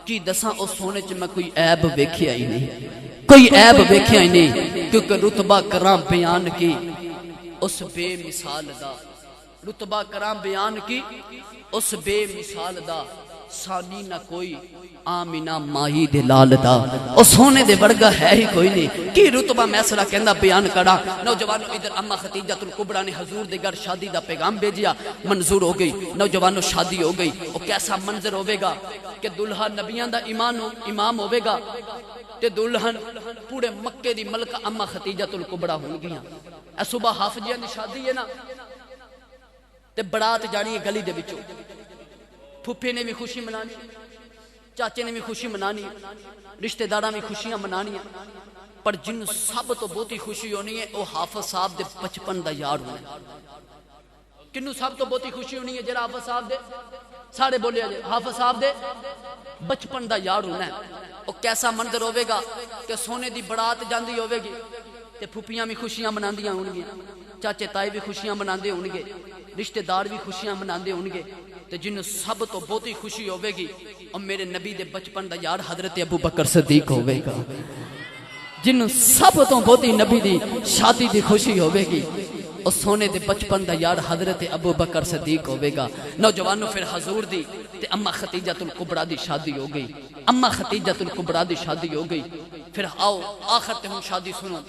کی دساں اس سونے چ میں کوئی عیب ویکھیا ہی نہیں، کوئی عیب ویکھیا ہی نہیں، کیونکہ رتبہ کرام بیان کی اس بے مثال دا، رتبہ کرام بیان کی اس بے مثال دا، ثانی نہ کوئی آمینہ ماہی دے لال دا، او سونے دے ورگا ہے ہی کوئی نہیں۔ کی رتبہ میسرا کہندا بیان کرا۔ نوجوانوں ادھر اما خدیجہ الکبریٰ نے حضور دے گھر شادی دا پیغام بھیجیا، منظور ہو گئی۔ نوجوانوں شادی ہو گئی، او کیسا منظر ہوے گا کہ دلہا نبیاں دا امام ہوے گا تے دلہن پورے مکے دی ملکہ اما خدیجہ الکبریٰ ہون گیاں۔ اے صبح حافظیاں دی شادی ہے نا تے برات جانی ہے گلی دے وچوں، پھپھے نے بھی خوشی منانی، چاچے نے بھی خوشی منانی، رشتہ داراں بھی خوشیاں منانی، پر جن سب تو بہتی خوشی ہونی ہے وہ حافظ صاحب دے بچپن دا یار ہونا ہے۔ کنوں سب تو بہتی خوشی ہونی ہے جڑا حافظ صاحب دے سارے بولے جائے حافظ صاحب دے بچپن دا یار ہونا ہے۔ وہ کیسا منظر ہوے گا کہ سونے دی برات جاندی ہوے گی تے پھپھیاں بھی خوشیاں مناندیاں ہون گیاں، چاچے تائے بھی خوشیاں مناندے ہون گے، رشتہ دار بھی خوشیاں مناندے ہون گے، تے جن سب تو بہتی خوشی ہوے گی اور میرے نبی دے بچپن دا یار حضرت ابو بکر صدیق ہوے گا۔ جن سب تو بہتی نبی دی شادی دی خوشی ہوے گی اور سونے دے بچپن دا یار حضرت ابو بکر صدیق ہوے گا۔ نوجوانوں پھر حضور دی تے اما خدیجہ الکبریٰ دی شادی ہو گئی، اما خدیجہ الکبریٰ دی شادی ہو گئی۔ پھر آؤ آخر تے ہوں شادی سنو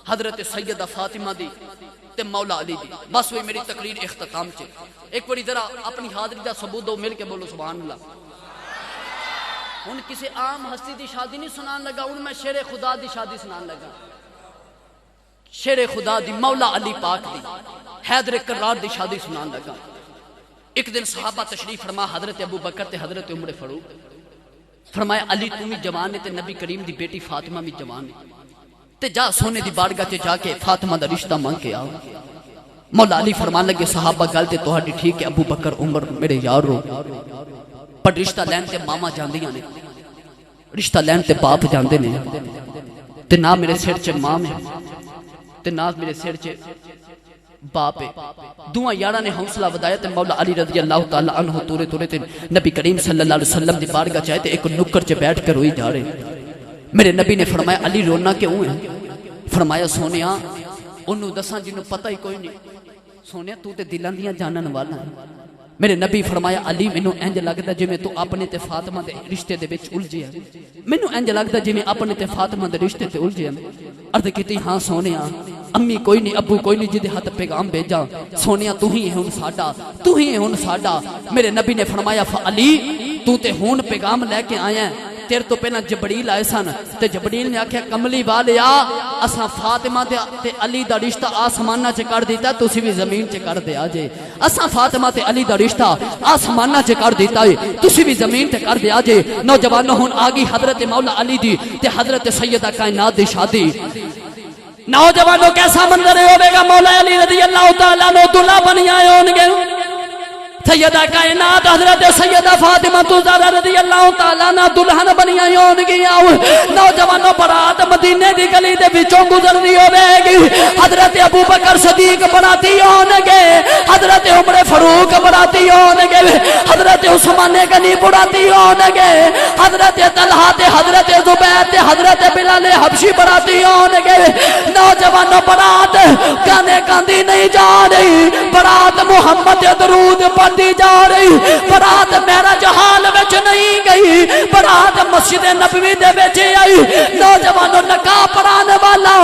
حضرت سیدہ فاطمہ دی تے مولا علی دی۔ بس ہوئی میری تقریر اختتام چے، ایک بڑی ذرا اپنی حاضری دا ثبوت دو، مل کے بولو سبحان اللہ۔ ہن کسی عام ہستی دی شادی نہیں سنان لگا، ہن میں شیر خدا دی شادی سنان لگا، شیر خدا دی مولا علی پاک دی حیدر کرار دی شادی سنان لگا۔ ایک دن صحابہ تشریف فرما حضرت ابو بکر تے حضرت عمر فاروق، فرمایا علی تم بھی جوان ہے تے نبی کریم دی بیٹی فاطمہ بھی جوان ہے، تے جا سونے دی بارگاہ تے جا کے فاطمہ دا رشتہ مانگ کے آؤ۔ مولا علی فرمان لگے صحابہ گل تے تہاڈی ٹھیک ہے، ابو بکر عمر میرے یار ہو، پر رشتہ لین تے ماما جاندیاں نے، رشتہ لین تے باپ جاندے نے، تے نہ میرے سر چ ماں ہے تے نہ میرے سر چ باپ ہے۔ دوہاں یاراں نے حوصلہ ودایا تے مولا علی رضی اللہ تعالی عنہ تورے تورے تے نبی کریم صلی اللہ علیہ وسلم دی بارگاہ چاہے تے ایک نکر چ بیٹھ کر روئی جا رہے۔ میرے نبی نے فرمایا علی رونا کیوں ہے؟ فرمایا سونیا انہوں دساں جنہوں پتہ ہی کوئی نہیں، سونیا تو تے دلاں دیاں جانن والا ہے۔ میرے نبی فرمایا علی مینوں انج لگدا جویں تو اپنے تے فاطمہ دے رشتے دے وچ الجھیا، مینوں انج لگدا جویں اپنے تے فاطمہ دے رشتے تے الجھیا۔ عرض کیتی ہاں سونیا امی کوئی نہیں ابو کوئی نہیں جدے ہاتھ پیغام بھیجا، سونیا تو ہی ہے ہن ساڈا، تو ہی ہے ہن ساڈا۔ میرے نبی نے فرمایا علی تو تے ہن پیغام لے کے آیا ہے تیر تو پہنا جبریل آئے سن تے جبریل نے آکھیا کملی والیا اساں فاطمہ تے علی دا رشتہ آسمانہ چ کر دیتا تسی بھی زمین چ کر دے آجے اساں فاطمہ تے علی دا رشتہ آسمانہ چ کر دیتا ہے تسی بھی زمین تے کر دے آجے نوجوانوں ہن آگی حضرت مولا علی دی تے حضرت سیدہ کائنات دی شادی نوجوانوں کیسا منظر ہوے گا مولا علی رضی اللہ تعالیٰ عنہ دلہا بنی آئے ہون گے سیدہ کائنات حضرت سیدہ فاطمہ زہرا رضی اللہ تعالیٰ عنہ دلہن بنی آئی ہون گیا نوجوانوں برات مدینے دی گلی دے وچوں گزر رہی ہوے گی حضرت ابو بکر صدیق براتی ہون گے حضرت عمر فاروق براتی ہون گے حضرت عثمان غنی براتی ہون گے حضرت طلحہ تے حضرت زبیر تے حضرت بلال حبشی براتی ہون گے نوجوانوں برات گانے گاندی نہیں جا رہی برات محمد درود پڑھ دی جا رہی برات معراج حال وچ نہیں گئی برات مسجد نبوی دے وچ آئی نوجوانوں نکاح پڑھانے والا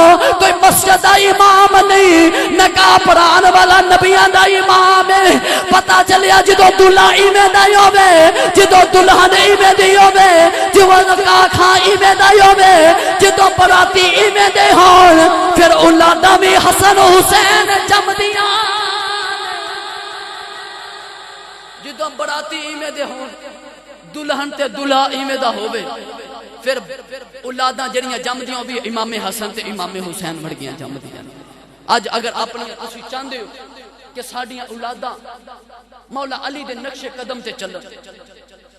کوئی مسجد دا امام نہیں نکاح پڑھانے والا نبیاں دا امام ہے پتہ چلیا جدوں دلہا ایویں دا ہوے جدوں دلہن ایویں دی ہوے جدوں نکاح کھا ایویں دا ہوے جدوں براتی ایویں دے ہون پھر اولاداں بھی حسن حسین جمدیاں جدوں براتی ایویں دے ہون دلہن تے دلہا ایویں دا ہوے پھر اولاداں جڑیاں جمدیاں بھی امام حسن تے امام حسین ورگیاں جمدیاں اج اگر اپنی تسی چاہندے ہو کہ ساڈیاں اولاداں مولا علی دے نقش قدم تے چلن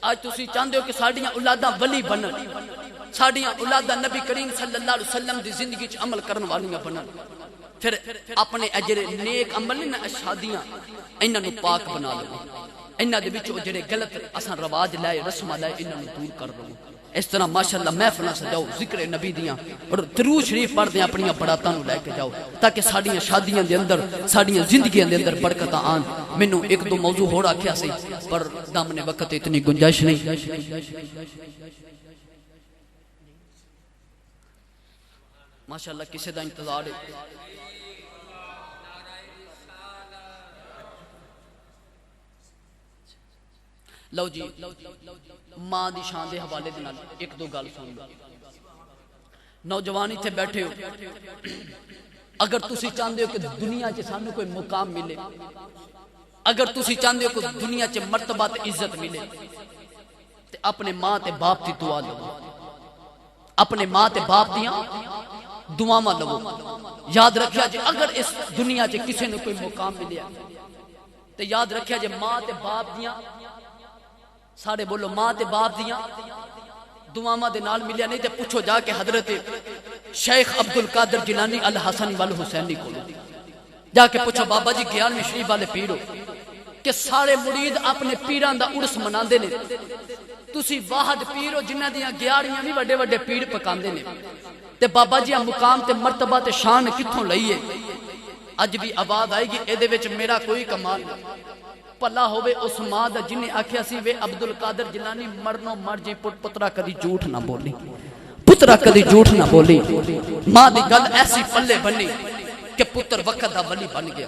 اج تسی چاہندے ہو کہ ساڈیاں اولاداں ولی بنن ساڈیاں اولاداں نبی کریم صلی اللہ علیہ وسلم دی زندگی وچ عمل کرن والیاں بنن پھر اپنے اجر نیک عمل نہ شادیاں انہاں نو پاک بنا لو انہاں دے وچوں جڑے غلط اساں رواج لائے رسم لائے انہاں نو دور کر لو اس طرح ماشاءاللہ محفلاں سجاؤ ذکر نبی دیاں اور درود شریف پڑھ دیں اپنی براتاں نو لے کے جاؤ تاکہ ساڈیاں شادیاں دے اندر ساڈیاں زندگیاں دے اندر برکتاں آن مینوں ایک دو موضوع ہور آکھیا سی پر دامن وقت اتنی گنجائش نہیں ماشاءاللہ کسی دا انتظار ہے لو جی ماں دی شان دے حوالے دے نال ایک دو گل سن لو نوجوان ایتھے بیٹھے ہو اگر تسی چاہندے ہو کہ دنیا چ سانو کوئی مقام ملے اگر تسی چاہندے ہو کہ دنیا چ مرتبہ تے عزت ملے تے اپنے ماں تے باپ دی دعا لو اپنے ماں تے باپ دیاں دعاواں لو یاد رکھیا جے اگر اس دنیا چ کسی نے کوئی مقام ملیا تے یاد رکھیا جے ماں تے باپ دیاں ساڑھے بولو ماں تے باپ دیاں دعاواں دے نال ملیا نہیں تے پوچھو جا کے حضرت شیخ عبدالقادر جیلانی الحسن والحسینی کو جا کے پوچھو بابا جی 11ویں شریف والے پیر ہو کہ سارے مرید اپنے پیران دا عرس مناندے نے تسی واحد پیر ہو جنہ دیاں 11ویں بھی بڑے بڑے پیر پکاندے نے تے بابا جی مقام تے مرتبہ تے شان کتھوں لئیے اج بھی آواز آئے گی اے دے وچ میرا کوئی کمال پلا ہوئے اس ماں دا جنہیں آکھیا سی وے عبدالقادر جیلانی مرنو مر جی پترا کدی جھوٹ نہ بولی پترا کدی جھوٹ نہ بولی ماں دی گل ایسی پلے بنی کہ پتر وقت دا ولی بن گیا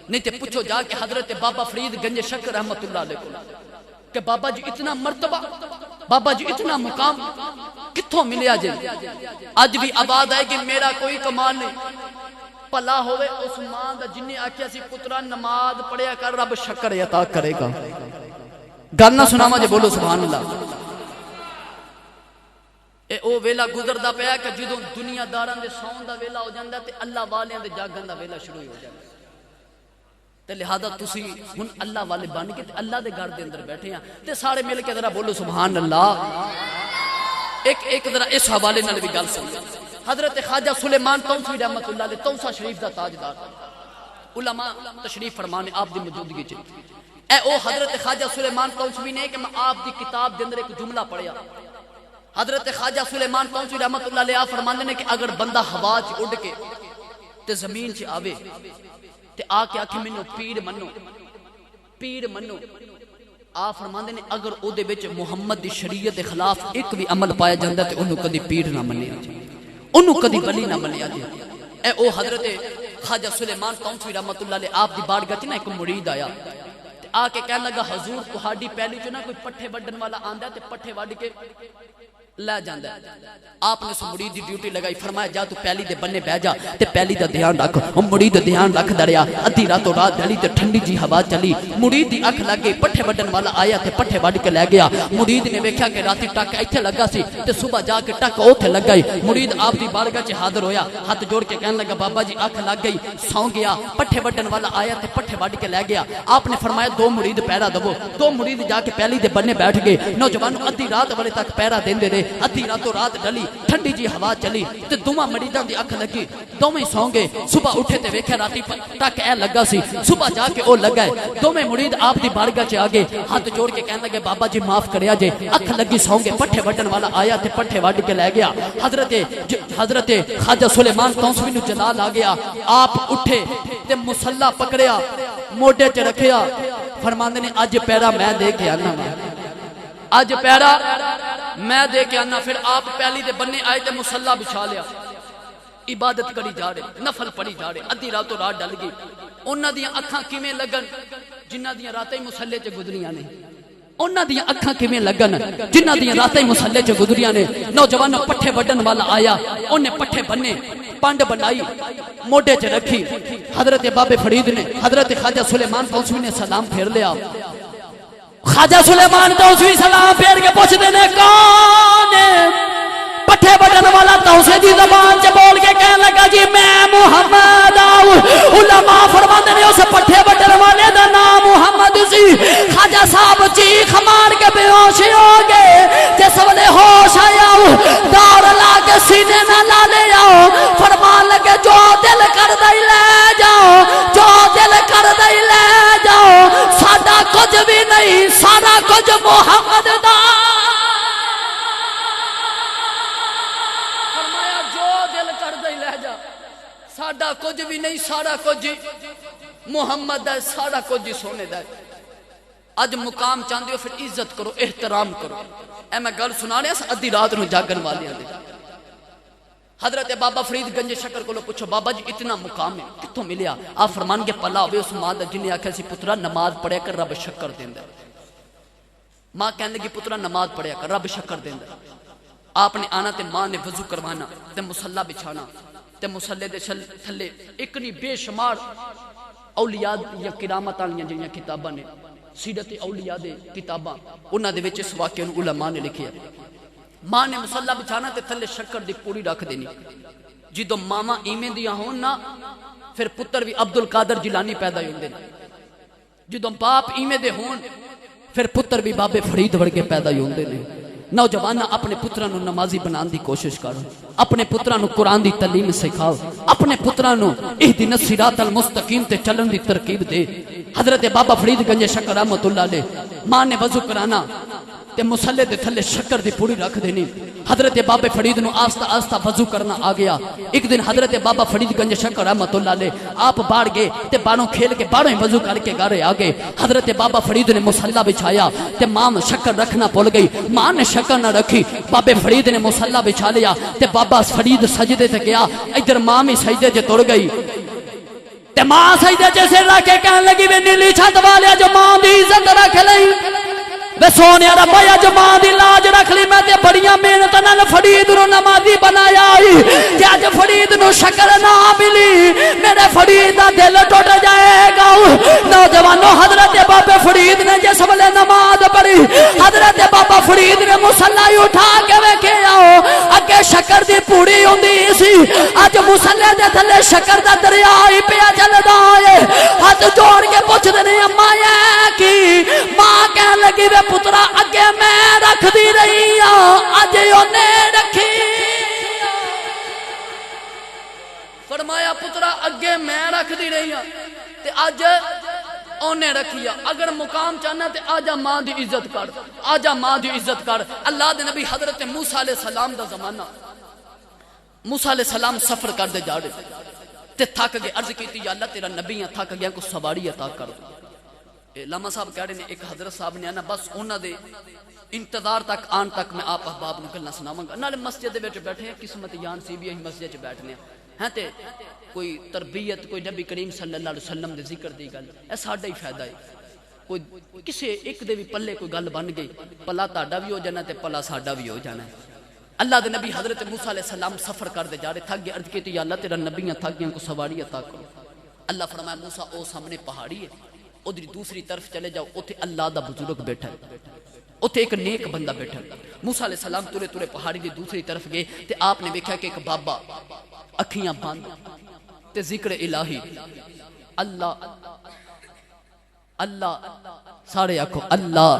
نہیں تے پوچھو جا کہ حضرت بابا فرید گنج شکر رحمت اللہ علیہ کہ بابا جی اتنا مرتبہ بابا جی اتنا مقام کتھوں ملیا جے آج بھی آواز آئے کہ میرا کوئی کمال نہیں پلا ہوئے اس ماں دا جنہیں آکھیا سی پترا نماز پڑھیا کر رب شکر عطا کرے گا گل نہ سناواں جے بولو سبحان اللہ اے او ویلا گزردا پیا کہ جدوں دنیا داراں دے سون دا ویلا ہو جاندا تے اللہ والیاں دے جاگن دا ویلا شروع ہو جاندا تے لہذا تسی ہن اللہ والے بن کے تے اللہ دے گھر دے اندر بیٹھے ہیں تے سارے مل کے ذرا بولو سبحان اللہ ایک ذرا اس حوالے نال بھی گل سن حضرت خواجہ سلیمان توسوی رحمت اللہ علیہ توسا شریف دا تاجدار علماء تشریف فرمانے آپ دی موجودگی چ اے او حضرت خواجہ سلیمان توسوی نے کہ میں آپ دی کتاب دے اندر ایک جملہ پڑھیا حضرت خواجہ سلیمان توسوی رحمت اللہ علیہ فرماندے نے کہ اگر بندہ ہوا چ اڑ کے تے زمین چ آوے تے آ کے آکھے مینوں پیر منو آپ فرماندے نے اگر او دے وچ محمد دی شریعت دے خلاف ایک بھی عمل پایا جاندا تے اونوں کدی پیر نہ منیا جائے انہوں کدی ولی نہ منیا جائے اے او حضرت خواجہ سلیمان توسوی رحمت اللہ علیہ آپ دی بارگاہ چ نا ایک مرید آیا تے آ کے کہنے لگا حضور تہاڈی پہلی چ نا کوئی پٹھے وڈن والا آندا تے پٹھے وڈ کے لے جاندا ہے۔ آپ نے اس مرید دی ڈیوٹی لگائی، فرمایا جا تو پیلی دے بننے بہ جا تے پیلی دا دھیان رکھ۔ مرید دھیان رکھ دریا، ادھی راتوں رات ڈلی تے ٹھنڈی جی ہوا چلی، مرید دی اکھ لگ گئی، پٹھے وڈن والا آیا تے پٹھے وڈ کے لے گیا۔ مرید نے ویکھیا کہ راتی ٹک ایتھے لگا سی تے صبح جا کے ٹک اوتھے لگ گئی۔ مرید آپ دی بارگاہ چ حاضر ہویا، ہاتھ جوڑ کے کہنے لگا بابا جی اکھ لگ گئی، سو گیا۔ پٹھے وڈن والا آیا تے پٹھے وڈ کے لے گیا۔ آپ نے فرمایا دو مرید پہرا دو، دو مرید جا کے پیلی دے بننے بیٹھ گئے۔ نوجوان ادھی رات والے تک پہرا دیندے رہے، ادھی راتوں رات ڈلی ٹھنڈی جی ہوا چلی تے دوواں مریداں دی اکھ لگی، دوویں سو گئے۔ صبح اٹھے تے ویکھیا راتی ٹک اے لگا سی، صبح جا کے او لگا ہے۔ دوویں مرید آپ دی بارگاہ چ آ گئے، ہاتھ جوڑ کے کہنے لگے بابا جی معاف کریا جے، اکھ لگی سو گئے۔ پٹھے وڈن والا آیا تے پٹھے وڈ کے لے گیا۔ حضرت خواجہ سلیمان توسوی نو جلال آ گیا، آپ اٹھے تے مصلا پکڑیا، موڈے چ رکھیا، فرماندے نے اج پیرا میں دے کے آنا، اج پیرا میں دے کے آنا۔ پھر آپ پہلی دے بننے آئے تے مصلا بچھا لیا، عبادت کری جا رہے، نفل پڑھی جا رہے، ادھی راتوں رات ڈل گئی۔ انہاں دیاں اکھاں کیویں لگن جنہاں دیاں راتیں مصلے چ گزریاں نے، انہاں دیاں اکھاں کیویں لگن جنہاں دیاں راتیں مصلے چ گزریاں نے۔ نوجوان پٹھے وڈن والا آیا، انہیں پٹھے بننے، پانڈ بنائی، موڈے چ رکھی۔ حضرت بابے فرید نے، حضرت خواجہ سلیمان توسوی نے سلام پھیر لیا۔ خواجہ سلیمان توسوی سلام پھیر کے پوچھتے نے کون ہے؟ پٹھے بٹن والا توسے دی زبان چ بول کے کہنے لگا جی میں محمد آؤں۔ علماء فرماتے نے اس پٹھے بٹن والے دا نام محمد سی۔ خواجہ صاحب چیخ مار کے بے ہوش ہو گئے، جس ویلے ہوش آیا دور لا کے سینے نہ لا لے آؤ، فرمان لگے جو دل کر دے لے جاؤ، جو دل کر دے لے جاؤ، ساڈا کچھ بھی نہیں، سارا کچھ محمد دا۔ فرمایا جو دل کر دے لے جا، ساڈا کچھ بھی نہیں، سارا کچھ محمد ہے، سارا کچھ سونے دا ہے۔ اج مقام چاہتے ہو پھر عزت کرو، احترام کرو۔ اے میں گل سنا رہا ادھی رات نو جاگن والیاں دے۔ حضرت بابا فرید گنج شکر کو پوچھو بابا جی اتنا مقام ہے کتوں ملیا؟ آپ فرمان کے پلا ہوئے اس ماں دا جنہیں آکھیا سی پترا نماز پڑھیا کر رب شکر دیندا۔ ماں کہنے لگی پترا نماز پڑھیا کر رب شکر دیندا۔ آپ نے آنا تے ماں نے وضو کروانا تے مصلا بچھانا تے مصلے دے تھلے ایک نہیں بے شمار اولیاء یا کرامت والیاں جڑیاں کتاباں نے، سیرت اولیاء دے کتاباں، انہاں دے وچ اس واقعے نوں علماء نے لکھیا۔ ماں نے مصلا بچھانا تے تھلے شکر دی پوری رکھ دینی۔ جدوں ماما ایویں دیاں ہون نا پھر پتر بھی عبد القادر جیلانی پیدا ہوندے نے، جدوں باپ ایویں دے ہون پھر پتر بھی بابے فرید ورگے پیدا ہوندے نے۔ نوجوان اپنے پتراں نوں نمازی بنان دی کوشش کرو، اپنے پتراں نوں قرآن دی تعلیم سکھاؤ، اپنے پتراں نوں اہدنا الصراط المستقیم تے چلن دی ترکیب دے۔ حضرت بابا فرید گنج شکر رحمت اللہ علیہ ماں نے وضو کرانا تے مصلے دے تھلے شکر دی پوری رکھ دینی۔ حضرت بابا فرید نو آستہ آستہ وضو کرنا آ گیا۔ ایک دن حضرت بابا فرید گنج شکر رحمت اللہ علیہ آپ باہر گئے تے باہروں کھیل کے باہروں وضو کر کے گھر آ گئے۔ حضرت بابا فرید نے مصلا بچھایا تے ماں شکر رکھنا بھول گئی، ماں نے شکر نہ رکھی، بابے فرید نے مصلا بچھا لیا تے بابا فرید سجدے تے گیا، ادھر ماں بھی سجدے تے تڑ گئی تے ماں سجدے جیسے رکھ کے کہنے لگی وے نیلی چھت والے جو ماں دی عزت رکھ لئی، وے سونے ربا جو ماں دی لاج رکھ لی، میں تے بڑیاں محنت نال فرید نو نمازی بنایا تے اج فرید نو شکر نہ ملی، میرے فرید دا دل ٹوٹ جائے گا۔ نوجوانوں حضرت بابا فرید نے جس ویلے نماز پڑھی، حضرت بابا فرید نے مصلا اٹھا کے ویکھیا اگے شکر دی پوری ہوندی سی، اج مصلے دے تھلے شکر دا دریا ہی پیا چلدا ہے۔ ہاتھ جوڑ کے پوچھدے نے اماں اے کی؟ ماں کہن لگی وے پترا اگے میں رکھ دی رہی ہاں اج اونے رکھی۔ فرمایا پترا اگے میں رکھ دی رہی ہاں تے اج اونے رکھیا۔ اگر مقام چاہنا تے آجا ماں دی عزت کر، آجا ماں دی عزت کر۔ اللہ دے نبی حضرت موسیٰ علیہ السلام دا زمانہ، موسیٰ علیہ السلام سفر کر دے جا رہے تے تھک گئے، عرض کیتی یا اللہ تیرا نبی ہیں تھک گیا کو سواری عطا کر دو۔ علامہ صاحب کہہ رہے ہیں ایک حضرت صاحب نے آنا بس انہاں دے انتظار تک آن تک میں آپ احباب نو گلاں سناواں گا۔ نالے مسجد دے وچ بیٹھے ہیں، قسمت جان سی بھی اسی مسجد وچ بیٹھنے ہیں تے کوئی تربیت، کوئی نبی کریم صلی اللہ علیہ وسلم دے ذکر دی گل، اے ساڈا ہی فائدہ ہے۔ کوئی کسے ایک دے بھی پلے کوئی گل بن گئی، پلا تہاڈا بھی ہو جانا تے پلا ساڈا بھی ہو جانا ہے۔ اللہ دے نبی حضرت موسیٰ علیہ السلام سفر کر دے جا رہے، تھک گئے، عرض کی تو یا اللہ تیرا نبیاں تھک گئے کو سواری عطا کرو۔ اللہ فرمایا موسیٰ او سامنے پہاڑی ہے، ادھر دوسری طرف چلے جاؤ، اتھے اللہ دا بزرگ بیٹھا ہے، اتھے ایک نیک بندہ بیٹھا ہے۔ موسیٰ علیہ السلام تورے تورے پہاڑی دی دوسری طرف گئے تے آپ نے دیکھا کہ ایک بابا اکھیاں بند تے ذکر الہی اللہ اللہ، سارے آکھو اللہ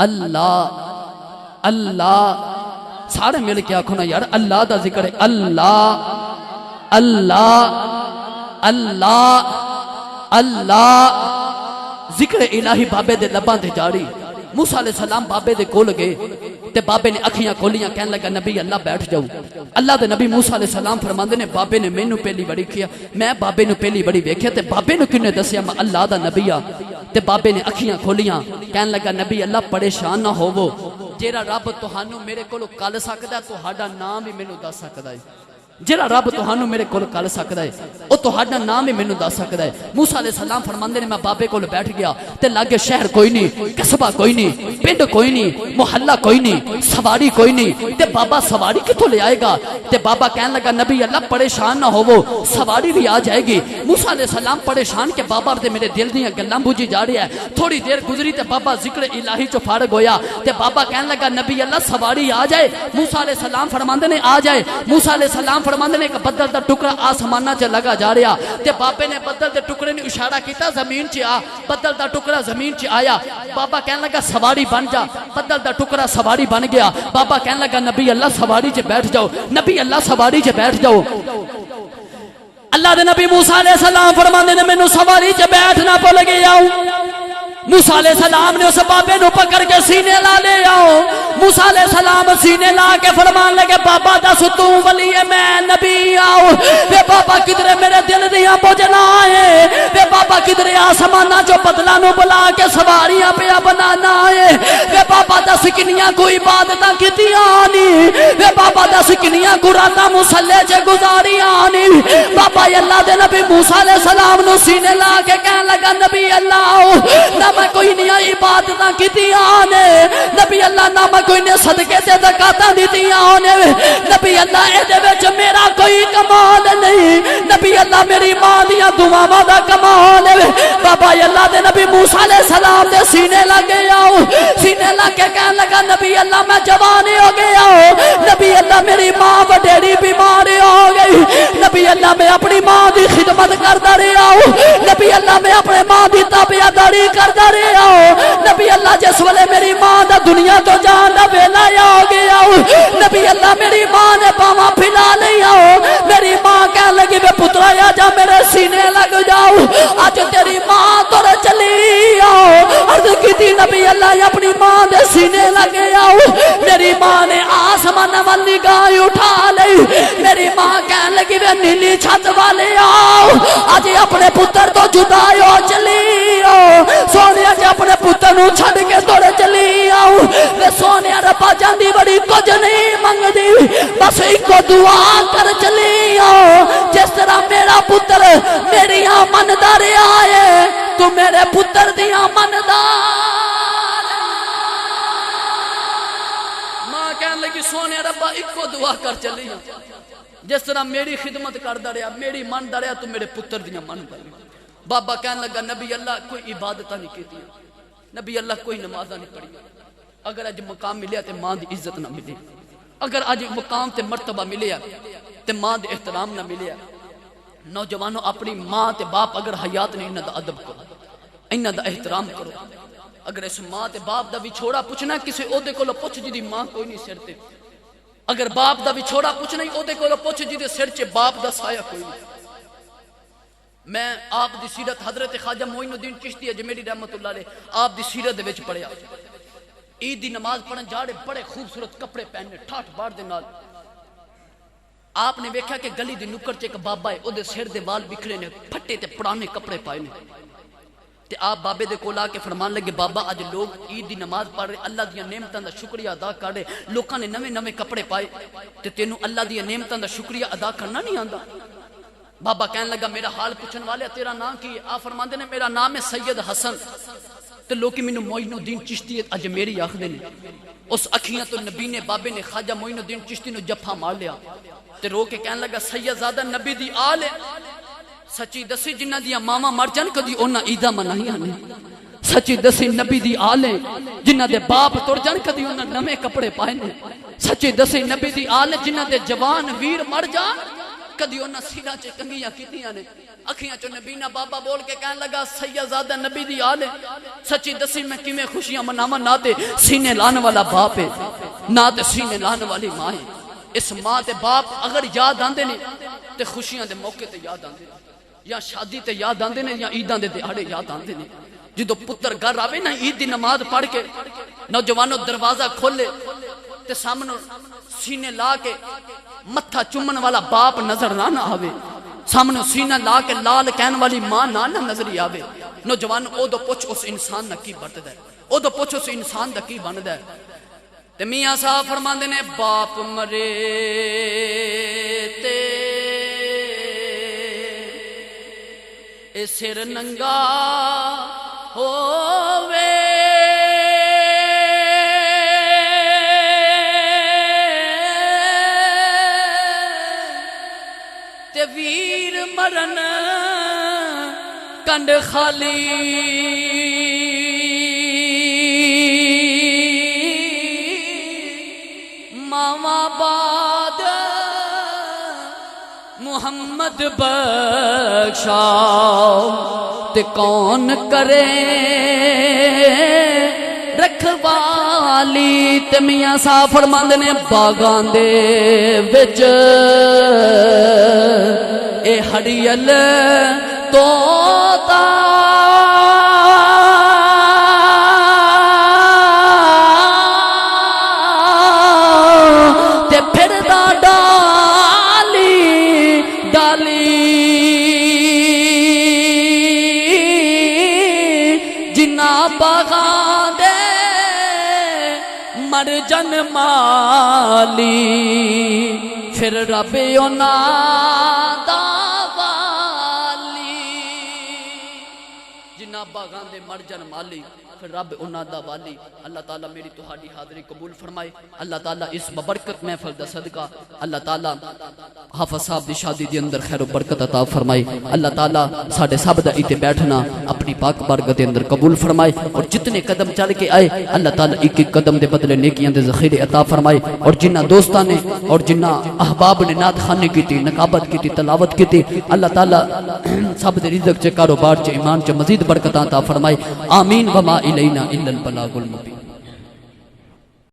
اللہ اللہ، سارے مل کے آکھو نا یار اللہ دا ذکر ہے، اللہ اللہ اللہ اللہ، ذکر الہی بابے دے لباں تے جاری۔ موسیٰ علیہ السلام بابے دے کول گئے تے بابے نے اکھیاں کھولیاں، کہنے لگا نبی اللہ بیٹھ جاؤ۔ اللہ دے نبی موسیٰ علیہ السلام فرماندے نے بابے نے مینوں پہلی بڑی کیا، میں بابے نو پہلی بڑی ویکھیا تے بابے نو کنے دسیا میں اللہ دا نبی آ۔ تے بابے نے اکھیاں کھولیاں، کہنے لگا نبی اللہ پریشان نہ ہووو، جیڑا رب تہانوں میرے کولوں کل سکدا ہے تہاڈا نام بھی مینوں دس سکدا ہے، جیڑا رب تہانوں میرے کول کل سکدا ہے او تہاڈا نام بھی مینوں دس سکدا ہے۔ موسیٰ علیہ السلام فرماندے نے میں بابے کول بیٹھ گیا تے لاگے شہر کوئی نہیں، قصبہ کوئی نہیں، پنڈ کوئی نہیں، محلہ کوئی نہیں، سواری کوئی نہیں، تے بابا سواری کتھوں لے آئے گا؟ تے بابا کہنے لگا نبی اللہ پریشان نہ ہوو، سواری بھی آ جائے گی۔ موسیٰ علیہ السلام پریشان کہ بابا تے میرے دل دیاں گلاں بوجھی جا رہی ہے۔ تھوڑی دیر گزری تے بابا ذکر الہی چو فارغ ہویا تے بابا کہنے لگا نبی اللہ سواری آ جائے۔ موسیٰ علیہ السلام فرماندے نے آ جائے۔ موسیٰ علیہ السلام فرماندے نے کہ بدل دا ٹکڑا آسمانہ چ لگا جا رہا تے بابے نے بدل دے ٹکڑے نے اشارہ کیتا زمین چ آ، بدل دا ٹکڑا زمین چ آیا۔ بابا کہنے لگا سواری بن جا، بدل دا ٹکڑا سواری بن گیا۔ بابا کہنے لگا نبی اللہ سواری چ بیٹھ جاؤ، نبی اللہ سواری چ بیٹھ جاؤ۔ اللہ دے نبی موسیٰ علیہ السلام فرماندے نے مینوں سواری چ بیٹھنا بھول گیا۔ موسیٰ علیہ السلام نے اس بابے نو پکڑ کے سینے لا لے آؤ۔ موسیٰ علیہ السلام سینے لا کے فرمان لگے بابا دس تو ولی ہے میں نبی آؤ۔ بے بابا کدھرے میرے دل دیاں بوجھنا ہے، بے بابا کدھرے آسمانہ جو بدلا نو بلا کے سواریاں پیا بنانا ہے، بے بابا دس کنیاں کوئی عبادتاں کیتیاں نہیں، بے بابا دس کنیاں قرآناں مصلے چ گزاریاں نہیں۔ بابا اللہ دے نبی موسیٰ علیہ السلام نو سینے لا کے کہنے لگا نبی اللہ آؤ، نہ میں کوئی نہیں عبادتاں کیتیاں نے، نبی اللہ نہ میں کوئی نے صدقے تے زکاتاں دتیاں نے، نبی اللہ اے دے وچ میرا کوئی کمال نہیں، نبی اللہ میری ماں دیاں دعاواں دا کمال ہے۔ بابا اللہ دے نبی موسیٰ علیہ السلام دے سینے لگے آؤ، سینے لگ کے کہنے لگا نبی اللہ میں جوان ہو گیا ہوں، نبی اللہ میری ماں وڈیری بیمار ہو گئی، نبی اللہ میں اپنی ماں دی خدمت کردا رہا ہوں، نبی اللہ میں اپنے ماں دی تابعداری کردا رہا ہوں، نبی اللہ جس ویلے میری ماں دا دنیا تو جان دا ویلا ہو گیا ہوں، نبی اللہ میری ماں نے باواں پھیلا لیا ہو، میری ماں کہنے لگی بے پترا آ جا میرے سینے لگ جاؤ، آج تیری ماں تر چلی آؤ۔ عرض کی تھی نبی اللہ اپنی ماں دے سینے لگے آؤ، میری ماں نے آسمان وال نگاہ اٹھا لی، میری ماں کہنے لگی بے نیلی چھت والے آؤ، آج اپنے پتر تو جدا ہو چلی آؤ، سونے جے اپنے پتر نو چھڑ کے توڑے چلی آؤ، میں سونے ربا جاندی بڑی کچھ نہیں منگ دی، بس ایک کو دعا کر چلی آؤ، جس طرح میرا پتر میری آمن دار آئے تو میرے پتر دی آمن دار۔ ماں کہنے لگی سونے ربا ایک کو دعا کر چلی آؤ، جس طرح میری خدمت کردا رہا میری من دا رہا تو میرے پتر دی من دا۔ بابا کہنے لگا نبی اللہ کوئی عبادتہ نہیں کیتی، نبی اللہ کوئی نمازہ نہیں پڑھی، اگر اج مقام ملیا تے ماں دی عزت نہ ملی، اگر اج مقام تے مرتبہ ملیا تے ماں دے احترام نہ ملیا۔ نوجوانوں اپنی ماں تے باپ اگر حیات نہیں انہاں دا ادب کرو، انہاں دا احترام کرو۔ اگر اس ماں تے باپ دا وچھوڑا پوچھنا کسے عہدے کولوں پوچھ جدی ماں کوئی نہیں سر تے، اگر باپ دا وچھوڑا پوچھنا عہدے کولوں پوچھ جدی سر چ باپ دا سایہ کوئی نہیں۔ میں آپ دی سیرت حضرت خواجہ معین الدین چشتی اجمیری رحمت اللہ علیہ آپ دی سیرت دے وچ پڑھیا، عید دی نماز پڑھن جا رہے بڑے خوبصورت کپڑے پہنے ٹھاٹھ باڑ دے نال، آپ نے ویکھیا کہ گلی دی نکڑ چ ایک بابا ہے او دے سر دے وال بکھرے نے پھٹے تے پرانے کپڑے پائے نے، تے آپ بابے دے کول آ کے فرمان لگے بابا اج لوگ عید دی نماز پڑھ رہے اللہ دیاں نعمتاں دا شکریہ ادا کر رہے، لوکاں نے نویں نویں کپڑے پائے تے تینوں اللہ دیاں نعمتاں دا شکریہ ادا کرنا نہیں آندا۔ بابا کہنے لگا میرا حال پوچھن والے تیرا نام کی ہے؟ آپ فرماندے نے میرا نام ہے سید حسن۔ تے لوکی مینوں معین الدین چشتی اجمیری آکھدے نے اس اکھیاں تو نبی نے بابے نے خواجہ معین الدین چشتی نو جفا مار لیا تے رو کے کہن لگا سیدزادہ نبی دی آل ہے سچی دسی جنہ دیا ماما مر جان کدی انہاں عیداں منائیاں نے سچی دسی نبی دی آل ہے جنہ دے باپ تر جان کدی انہاں نویں کپڑے پائے نے سچی دسی نبی دی آل ہے جنہ دے جوان ویر مر جان کدی انہاں سینا چ کنگیاں کیتیاں نے اکھیاں چ نبینا بابا بول کے کہن لگا سیدزادہ نبی دی آل ہے سچی دسی میں کیویں خوشیاں مناواں نہ تے سینے لان والا باپ ہے نہ تے سینے لان والی ماں ہے اس ماں تے باپ اگر یاد آندے نے تے خوشیاں دے موقع تے یاد آندے نے یا شادی تے یاد آندے نے یا عیداں دے دہاڑے یاد آندے نے جدو پتر گھر آوے نا عید دی نماز پڑھ کے نوجوانوں دروازہ کھولے تے سامنے سینے لا کے متھا چومن والا باپ نظر نہ آوے سامنے سینہ لا کے لال کہن والی ماں نہ نظر آوے نوجوان او دو پوچھ اس انسان نہ کی برتدا ہے او دو پوچھ اس انسان دا کی بندا ہے تے میاں صاحب فرماندے نے باپ مرے تے اے سر ننگا ہووے تے ویر مرن کنڈ خالی ماوا باد محمد بخشا تے کون کرے رکھوالی تے میاں صاحب فرماندے نے باغاں دے وچ اے ہڑیل توتا تے پھردا ڈالی ڈالی جنہ باغاں دے مر جن مالی پھر رب انہاں دا والی جنہ باغاں دے مر جن مالی پھر رب انہاں دا والی اللہ تعالیٰ میری تہاڈی حاضری قبول فرمائے اللہ تعالیٰ اس ببرکت محفل دا صدقہ اللہ تعالیٰ حافظ صاحب دی شادی دی اندر خیر و برکت عطا فرمائے اللہ تعالیٰ ساڈے سب دا ایتے بیٹھنا اپنی پاک بارگاہ دے اندر قبول فرمائے اور جتنے قدم چل کے آئے اللہ تعالیٰ ایک ایک قدم دے بدلے نیکیاں دے ذخیرے عطا فرمائے اور جنہ دوستاں نے اور جنہ احباب نے نعت خوانی کیتی نقابت کیتی تلاوت کیتی اللہ تعالیٰ سب دے رزق چ کاروبار چ ایمان چ مزید برکت عطا فرمائے آمین وما الینا الا البلاغ المبین